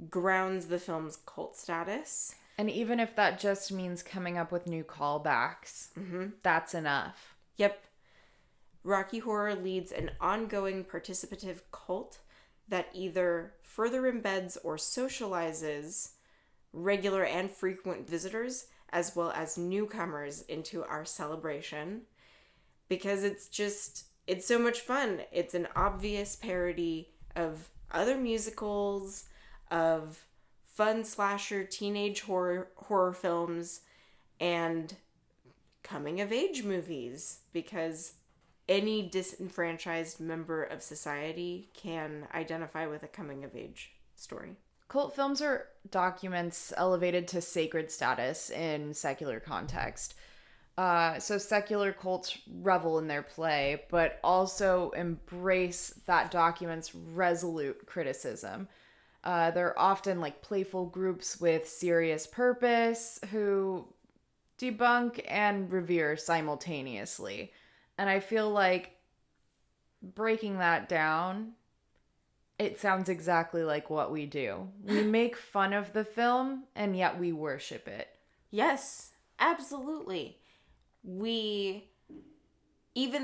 grounds the film's cult status. And even if that just means coming up with new callbacks, that's enough. Yep. Rocky Horror leads an ongoing participative cult that either further embeds or socializes regular and frequent visitors as well as newcomers into our celebration, because it's so much fun. It's an obvious parody of other musicals, of fun slasher teenage horror films, and coming of age movies, because any disenfranchised member of society can identify with a coming of age story. Cult films are documents elevated to sacred status in secular context. So secular cults revel in their play, but also embrace that document's resolute criticism. They're often playful groups with serious purpose who debunk and revere simultaneously. And I feel like breaking that down, it sounds exactly like what we do. We make fun of the film, and yet we worship it. Yes, absolutely. Even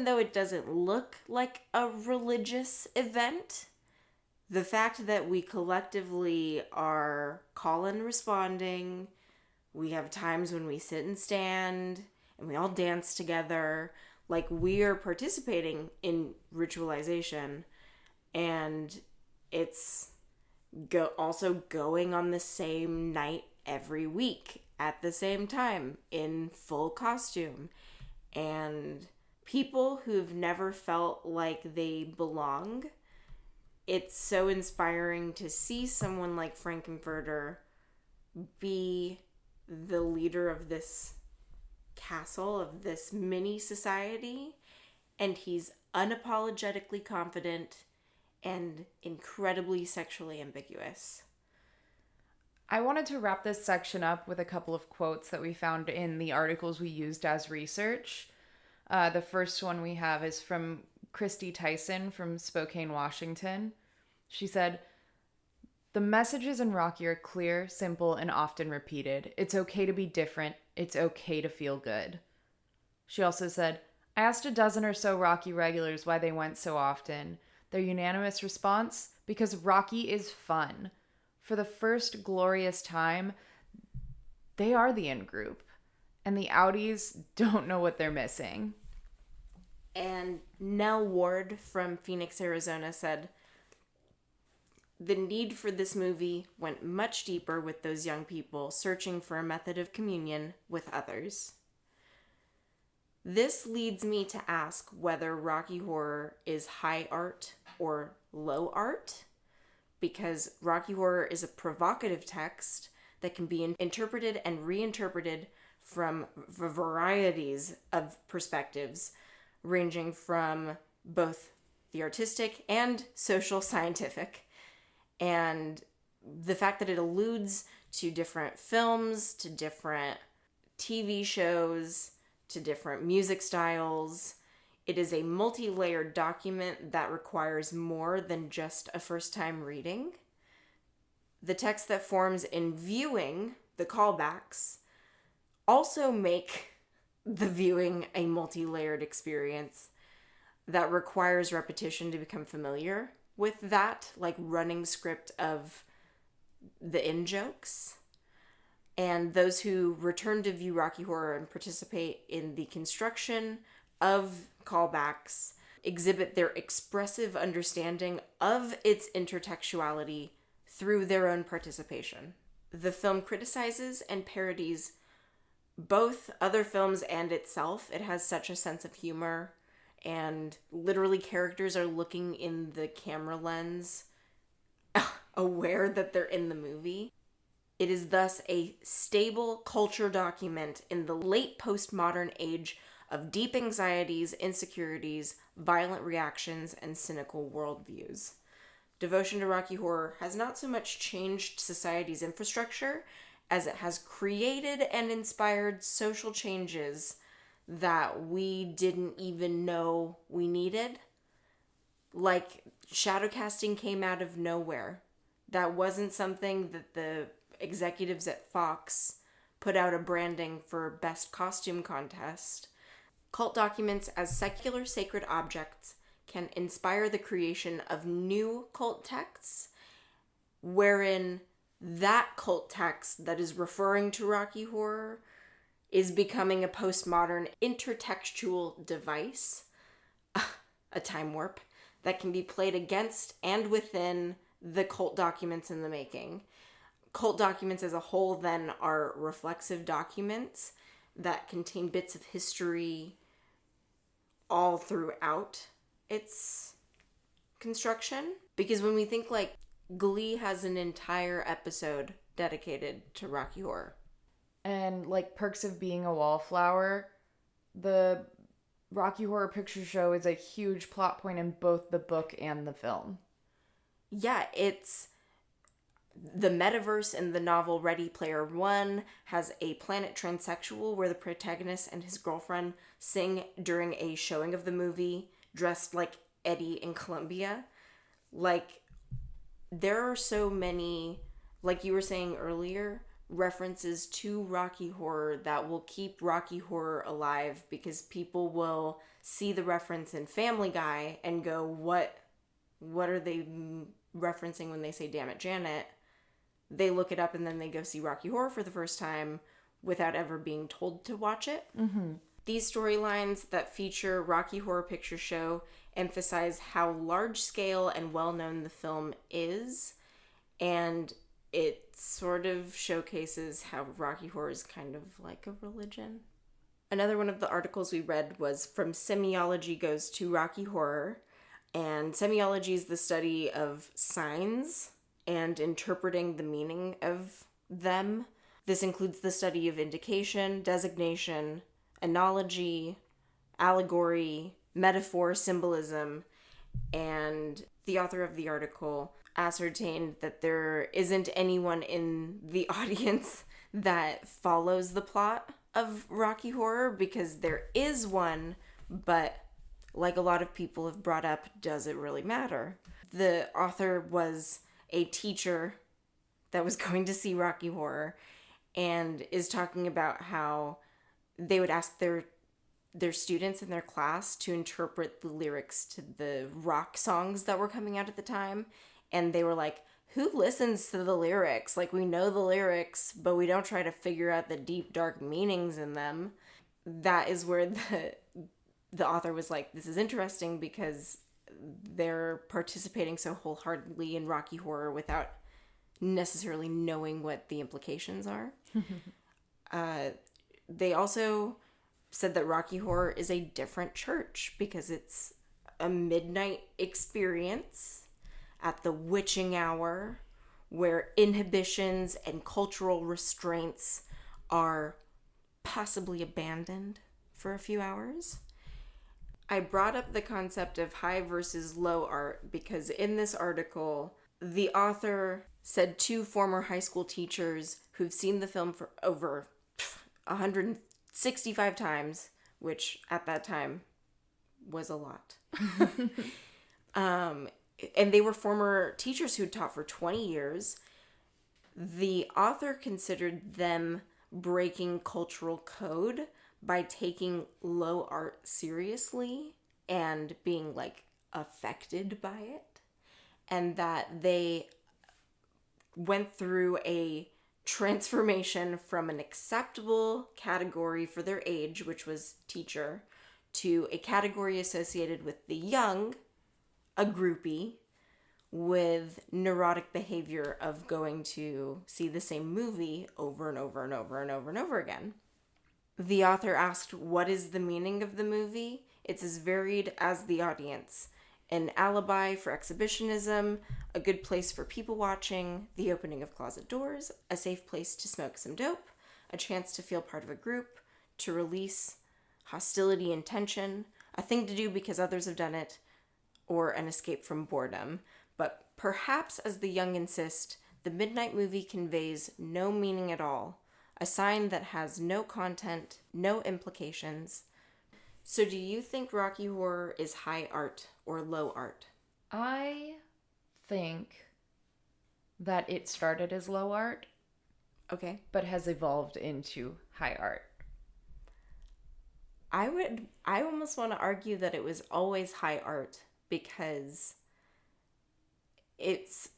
though it doesn't look like a religious event, the fact that we collectively are call and responding, we have times when we sit and stand, and we all dance together, we are participating in ritualization, and it's also going on the same night every week at the same time in full costume. And people who've never felt like they belong, it's so inspiring to see someone like Frank-N-Furter be the leader of this castle, of this mini society, and he's unapologetically confident and incredibly sexually ambiguous. I wanted to wrap this section up with a couple of quotes that we found in the articles we used as research. The first one we have is from Christy Tyson from Spokane, Washington. She said, "The messages in Rocky are clear, simple, and often repeated. It's okay to be different. It's okay to feel good." She also said, "I asked a dozen or so Rocky regulars why they went so often. Their unanimous response, because Rocky is fun. For the first glorious time, they are the in-group, and the outies don't know what they're missing." And Nell Ward from Phoenix, Arizona said, "The need for this movie went much deeper with those young people searching for a method of communion with others." This leads me to ask whether Rocky Horror is high art or low art, because Rocky Horror is a provocative text that can be interpreted and reinterpreted from varieties of perspectives, ranging from both the artistic and social scientific. And the fact that it alludes to different films, to different TV shows, to different music styles, it is a multi-layered document that requires more than just a first-time reading. The text that forms in viewing the callbacks also make the viewing a multi-layered experience that requires repetition to become familiar. with that, like, running script of the in-jokes. And those who return to view Rocky Horror and participate in the construction of callbacks exhibit their expressive understanding of its intertextuality through their own participation. The film criticizes and parodies both other films and itself. It has such a sense of humor, and literally characters are looking in the camera lens, aware that they're in the movie. It is thus a stable culture document in the late postmodern age of deep anxieties, insecurities, violent reactions, and cynical worldviews. Devotion to Rocky Horror has not so much changed society's infrastructure as it has created and inspired social changes that we didn't even know we needed. Like, shadow casting came out of nowhere. That wasn't something that the executives at Fox put out a branding for best costume contest. Cult documents as secular sacred objects can inspire the creation of new cult texts, wherein that cult text that is referring to Rocky Horror is becoming a postmodern intertextual device, a time warp, that can be played against and within the cult documents in the making. Cult documents as a whole, then, are reflexive documents that contain bits of history all throughout its construction. Because when we think, like, Glee has an entire episode dedicated to Rocky Horror. And like Perks of Being a Wallflower, the Rocky Horror Picture Show is a huge plot point in both the book and the film. Yeah, it's the metaverse in the novel Ready Player One has a planet transsexual where the protagonist and his girlfriend sing during a showing of the movie dressed like Eddie in Columbia. Like, there are so many, like you were saying earlier, references to Rocky Horror that will keep Rocky Horror alive, because people will see the reference in Family Guy and go, what are they referencing when they say "Damn it, Janet"? They look it up and then they go see Rocky Horror for the first time without ever being told to watch it. Mm-hmm. These storylines that feature Rocky Horror Picture Show emphasize how large-scale and well-known the film is, and it sort of showcases how Rocky Horror is kind of like a religion. Another one of the articles we read was from Semiology Goes to Rocky Horror, and semiology is the study of signs and interpreting the meaning of them. This includes the study of indication, designation, analogy, allegory, metaphor, symbolism, and the author of the article ascertained that there isn't anyone in the audience that follows the plot of Rocky Horror, because there is one, but like a lot of people have brought up, does it really matter? The author was a teacher that was going to see Rocky Horror and is talking about how they would ask their students in their class to interpret the lyrics to the rock songs that were coming out at the time. And they were like, who listens to the lyrics? Like, we know the lyrics, but we don't try to figure out the deep, dark meanings in them. That is where the author was like, this is interesting because they're participating so wholeheartedly in Rocky Horror without necessarily knowing what the implications are. They also said that Rocky Horror is a different church because it's a midnight experience at the witching hour where inhibitions and cultural restraints are possibly abandoned for a few hours. I brought up the concept of high versus low art because in this article, the author said two former high school teachers who've seen the film for over 165 times, which at that time was a lot. And they were former teachers who'd taught for 20 years. The author considered them breaking cultural code by taking low art seriously and being, like, affected by it. and that they went through a transformation from an acceptable category for their age, which was teacher, to a category associated with the young, a groupie, with neurotic behavior of going to see the same movie over and over and over and over and over again. The author asked, what is the meaning of the movie? It's as varied as the audience. An alibi for exhibitionism, a good place for people watching, the opening of closet doors, a safe place to smoke some dope, a chance to feel part of a group, to release hostility and tension, a thing to do because others have done it, or an escape from boredom. But perhaps, as the young insist, the midnight movie conveys no meaning at all, a sign that has no content, no implications. So do you think Rocky Horror is high art or low art? I think that it started as low art, Okay. but has evolved into high art. I almost want to argue that it was always high art because it's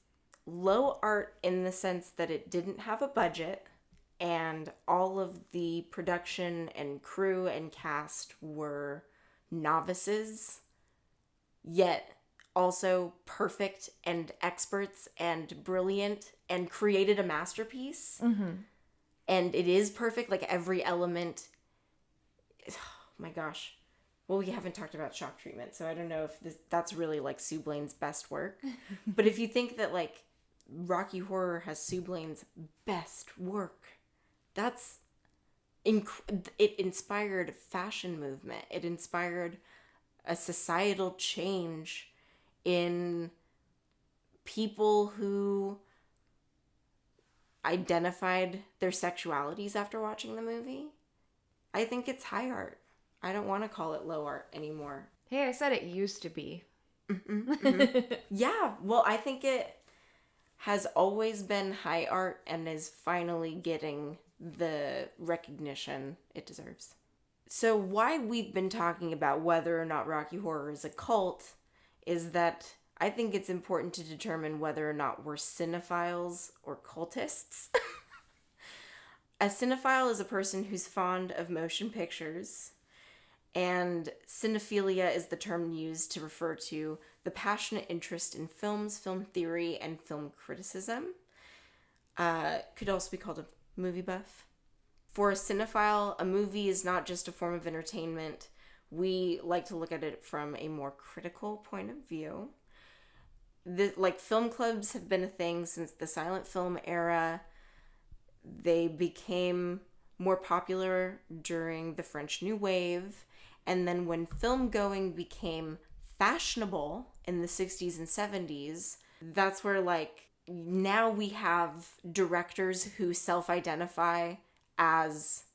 low art in the sense that it didn't have a budget and all of the production and crew and cast were novices, yet also perfect and experts and brilliant and created a masterpiece. Mm-hmm. And it is perfect, like every element. Oh my gosh. Well, we haven't talked about shock treatment, so I don't know if that's really like Sue Blaine's best work. But if you think that like Rocky Horror has Sue Blaine's best work, that's it inspired fashion movement. It inspired a societal change in people who identified their sexualities after watching the movie. I think it's high art. I don't want to call it low art anymore. Hey, I said it used to be. Yeah, well, I think it has always been high art and is finally getting the recognition it deserves. So why we've been talking about whether or not Rocky Horror is a cult is that I think it's important to determine whether or not we're cinephiles or cultists. A cinephile is a person who's fond of motion pictures, and cinephilia is the term used to refer to the passionate interest in films, film theory, and film criticism. Could also be called a movie buff. For a cinephile, a movie is not just a form of entertainment. We like to look at it from a more critical point of view. Film clubs have been a thing since the silent film era. They became more popular during the French New Wave. And then when film going became fashionable in the 60s and 70s, that's where now we have directors who self-identify as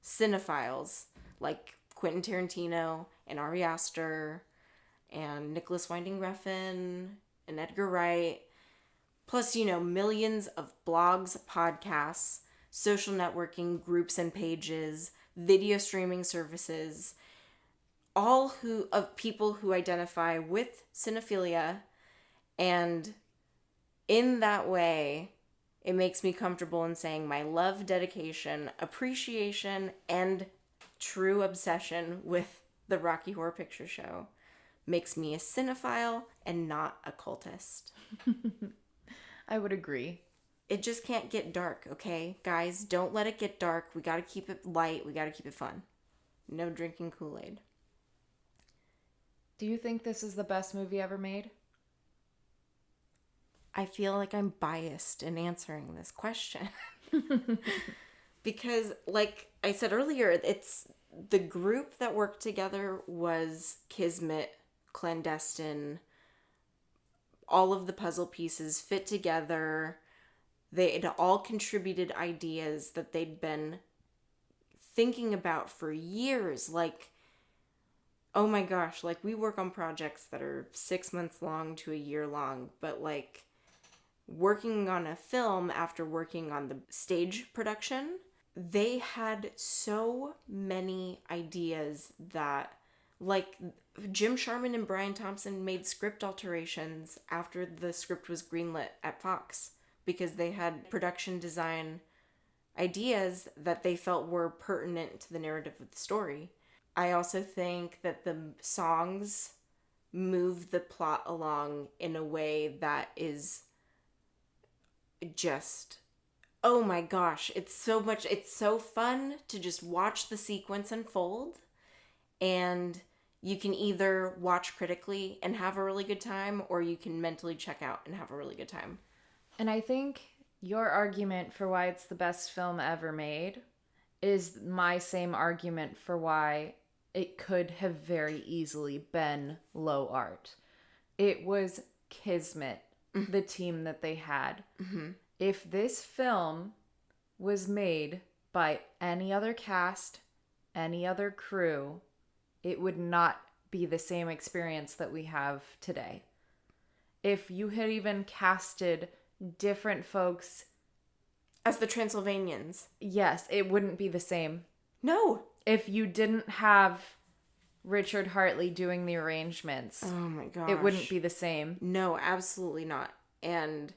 cinephiles, like Quentin Tarantino and Ari Aster and Nicholas Winding Refn and Edgar Wright. Plus, millions of blogs, podcasts, social networking groups and pages, video streaming services, all of people who identify with cinephilia, and in that way, it makes me comfortable in saying my love, dedication, appreciation, and true obsession with the Rocky Horror Picture Show makes me a cinephile and not a cultist. I would agree. It just can't get dark, okay? Guys, don't let it get dark. We gotta keep it light. We gotta keep it fun. No drinking Kool-Aid. Do you think this is the best movie ever made? I feel like I'm biased in answering this question. Because, like I said earlier, it's the group that worked together was Kismet, clandestine. All of the puzzle pieces fit together. They had all contributed ideas that they'd been thinking about for years. Oh my gosh, we work on projects that are 6 months long to a year long, but working on a film after working on the stage production, they had so many ideas that Like, Jim Sharman and Brian Thompson made script alterations after the script was greenlit at Fox because they had production design ideas that they felt were pertinent to the narrative of the story. I also think that the songs move the plot along in a way that is just, oh my gosh, it's so fun to just watch the sequence unfold. And you can either watch critically and have a really good time, or you can mentally check out and have a really good time. And I think your argument for why it's the best film ever made is my same argument for why it could have very easily been low art. It was kismet, the team that they had. Mm-hmm. If this film was made by any other cast, any other crew, it would not be the same experience that we have today. If you had even casted different folks as the Transylvanians, yes, it wouldn't be the same. No. If you didn't have Richard Hartley doing the arrangements, oh my gosh, it wouldn't be the same. No, absolutely not. And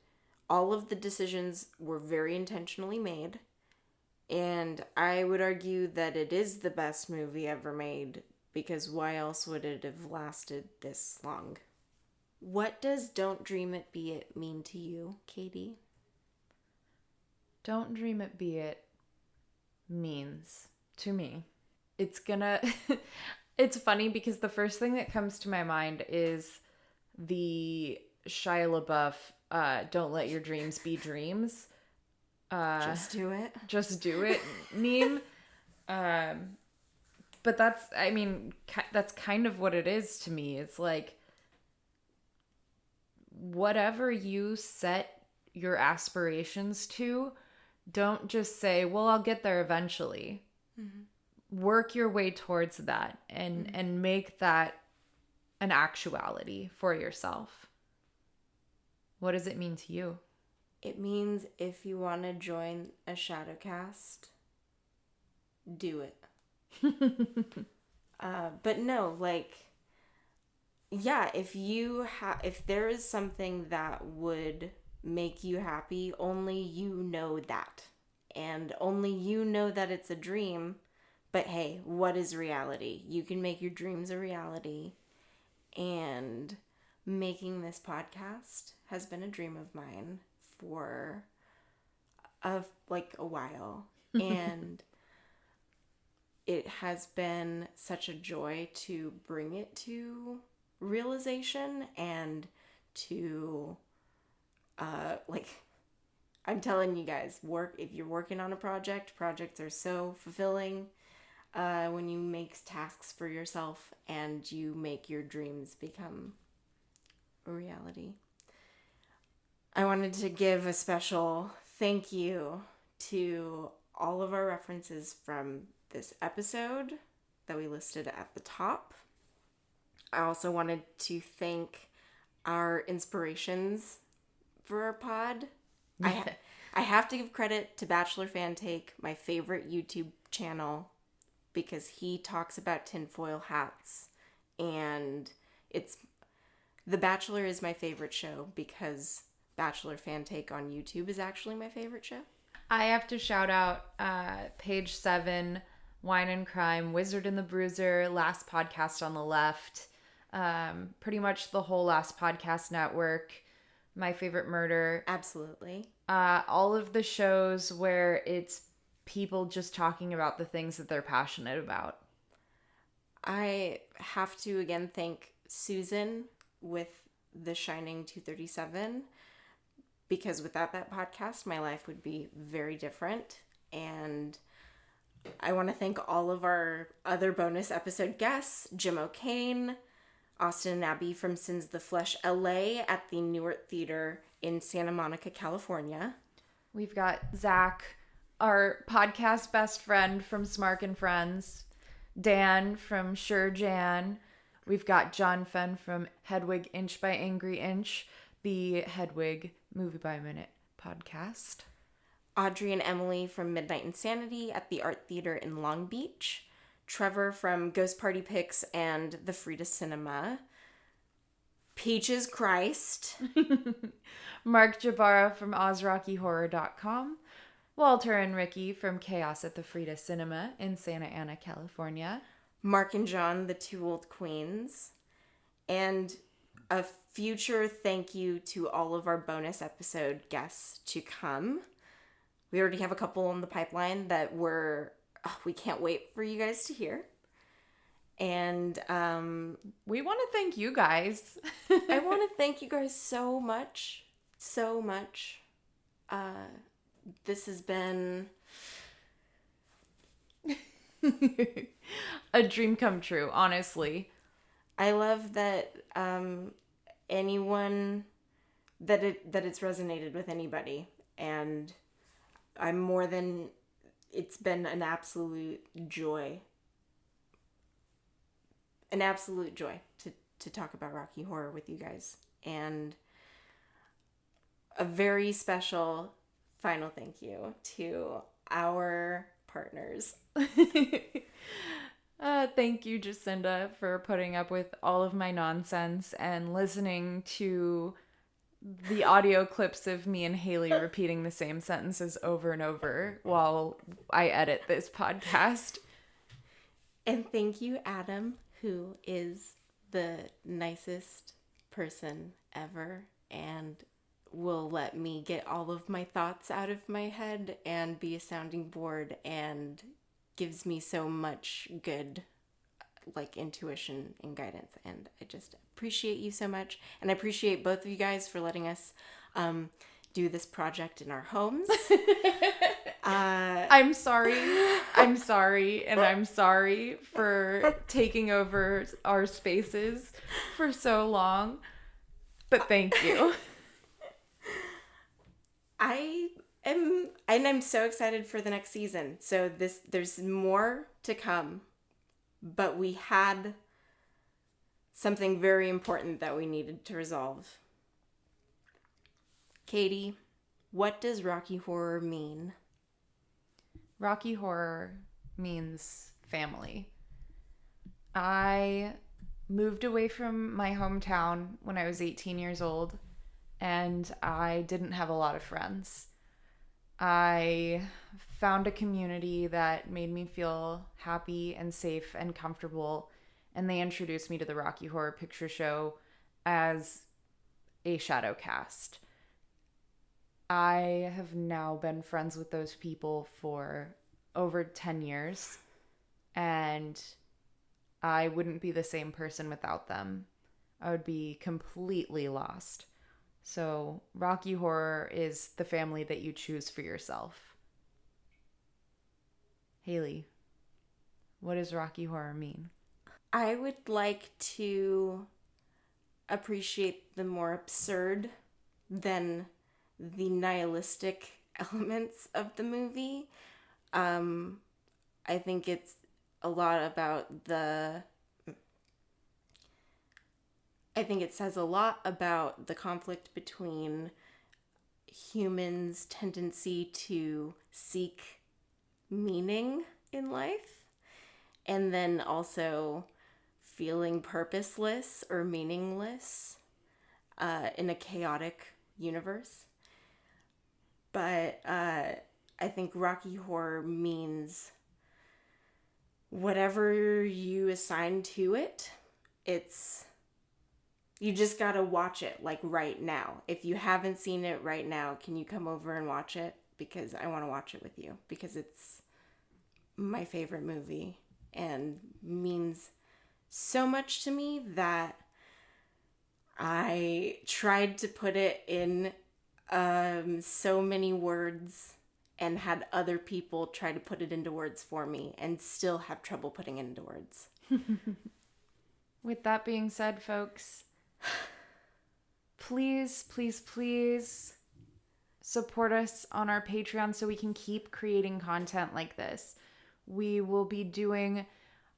all of the decisions were very intentionally made. And I would argue that it is the best movie ever made, because why else would it have lasted this long? What does Don't Dream It Be It mean to you, Katie? Don't Dream It Be It means to me, it's gonna... It's funny because the first thing that comes to my mind is the Shia LaBeouf, Don't Let Your Dreams Be Dreams. Just do it. Just do it meme. But that's kind of what it is to me. It's like, whatever you set your aspirations to, don't just say, well, I'll get there eventually. Mm-hmm. Work your way towards that and make that an actuality for yourself. What does it mean to you? It means if you want to join a Shadowcast, do it. But no, like, yeah, if there is something that would make you happy, only you know that. And only you know that it's a dream. But hey, what is reality? You can make your dreams a reality. And making this podcast has been a dream of mine for a while. And it has been such a joy to bring it to realization and to I'm telling you guys, if you're working on a projects are so fulfilling when you make tasks for yourself and you make your dreams become a reality. I wanted to give a special thank you to all of our references from this episode that we listed at the top. I also wanted to thank our inspirations for our pod. I have to give credit to Bachelor Fan Take, my favorite YouTube channel, because he talks about tinfoil hats, and The Bachelor is my favorite show because Bachelor Fan Take on YouTube is actually my favorite show. I have to shout out Page 7, Wine and Crime, Wizard and the Bruiser, Last Podcast on the Left, pretty much the whole Last Podcast Network, My Favorite Murder. Absolutely. All of the shows where it's people just talking about the things that they're passionate about. I have to again thank Susan with The Shining 237, because without that podcast, my life would be very different. And I want to thank all of our other bonus episode guests, Jim O'Kane, Austin and Abby from Sins of the Flesh LA at the Newark Theater in Santa Monica, California. We've got Zach, our podcast best friend from Smark and Friends, Dan from Sure Jan. We've got John Fenn from Hedwig Inch by Angry Inch, the Hedwig Movie by Minute podcast. Audrey and Emily from Midnight Insanity at the Art Theater in Long Beach. Trevor from Ghost Party Pics and the Frida Cinema, Peaches Christ, Mark Jabara from OzRockyHorror.com, Walter and Ricky from Chaos at the Frida Cinema in Santa Ana, California, Mark and John, the Two Old Queens, and a future thank you to all of our bonus episode guests to come. We already have a couple in the pipeline that we can't wait for you guys to hear. And we want to thank you guys. I want to thank you guys so much. So much. This has been a dream come true, honestly. I love that anyone that it's resonated with anybody, and it's been an absolute joy. An absolute joy to talk about Rocky Horror with you guys. And a very special final thank you to our partners. Thank you, Jacinda, for putting up with all of my nonsense and listening to the audio clips of me and Haley repeating the same sentences over and over while I edit this podcast. And thank you, Adam, who is the nicest person ever and will let me get all of my thoughts out of my head and be a sounding board and gives me so much good intuition and guidance. And I just appreciate you so much. And I appreciate both of you guys for letting us do this project in our homes. I'm sorry. And I'm sorry for taking over our spaces for so long. But thank you. I'm so excited for the next season. So there's more to come, but we had something very important that we needed to resolve. Katie, what does Rocky Horror mean? Rocky Horror means family. I moved away from my hometown when I was 18 years old, and I didn't have a lot of friends. I found a community that made me feel happy and safe and comfortable, and they introduced me to the Rocky Horror Picture Show as a shadow cast. I have now been friends with those people for over 10 years, and I wouldn't be the same person without them. I would be completely lost. So Rocky Horror is the family that you choose for yourself. Haley, what does Rocky Horror mean? I would like to appreciate the more absurd than the nihilistic elements of the movie. I think it's a lot about I think it says a lot about the conflict between humans' tendency to seek meaning in life and then also feeling purposeless or meaningless in a chaotic universe. But I think Rocky Horror means whatever you assign to it, you just gotta watch it right now. If you haven't seen it right now, can you come over and watch it? Because I want to watch it with you because it's my favorite movie and means so much to me that I tried to put it in so many words and had other people try to put it into words for me and still have trouble putting it into words. With that being said, folks, please support us on our Patreon so we can keep creating content like this. We will be doing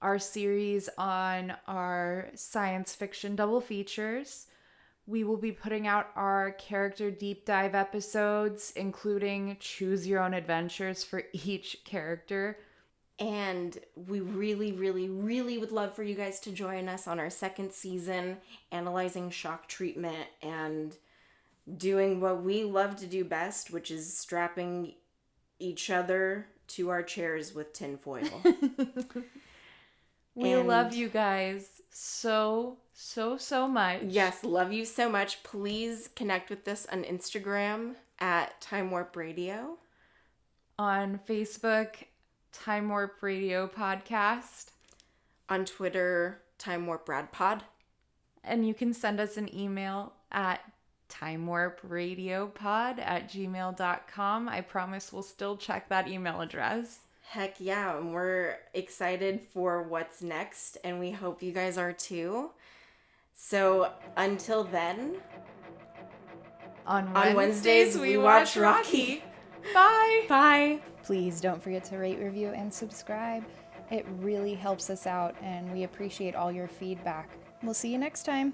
our series on our science fiction double features. We will be putting out our character deep dive episodes, including choose your own adventures for each character. And we really, really, really would love for you guys to join us on our second season, analyzing shock treatment and doing what we love to do best, which is strapping each other to our chairs with tinfoil. We love you guys so much. Yes, love you so much. Please connect with us on Instagram at Time Warp Radio. On Facebook, Time Warp Radio Podcast. On Twitter, Time Warp Rad Pod. And you can send us an email at timewarpradiopod@gmail.com. I promise we'll still check that email address. Heck yeah, and we're excited for what's next, and we hope you guys are too. So until then, on Wednesdays we watch Rocky. Bye. Bye. Please don't forget to rate, review, and subscribe. It really helps us out, and we appreciate all your feedback. We'll see you next time.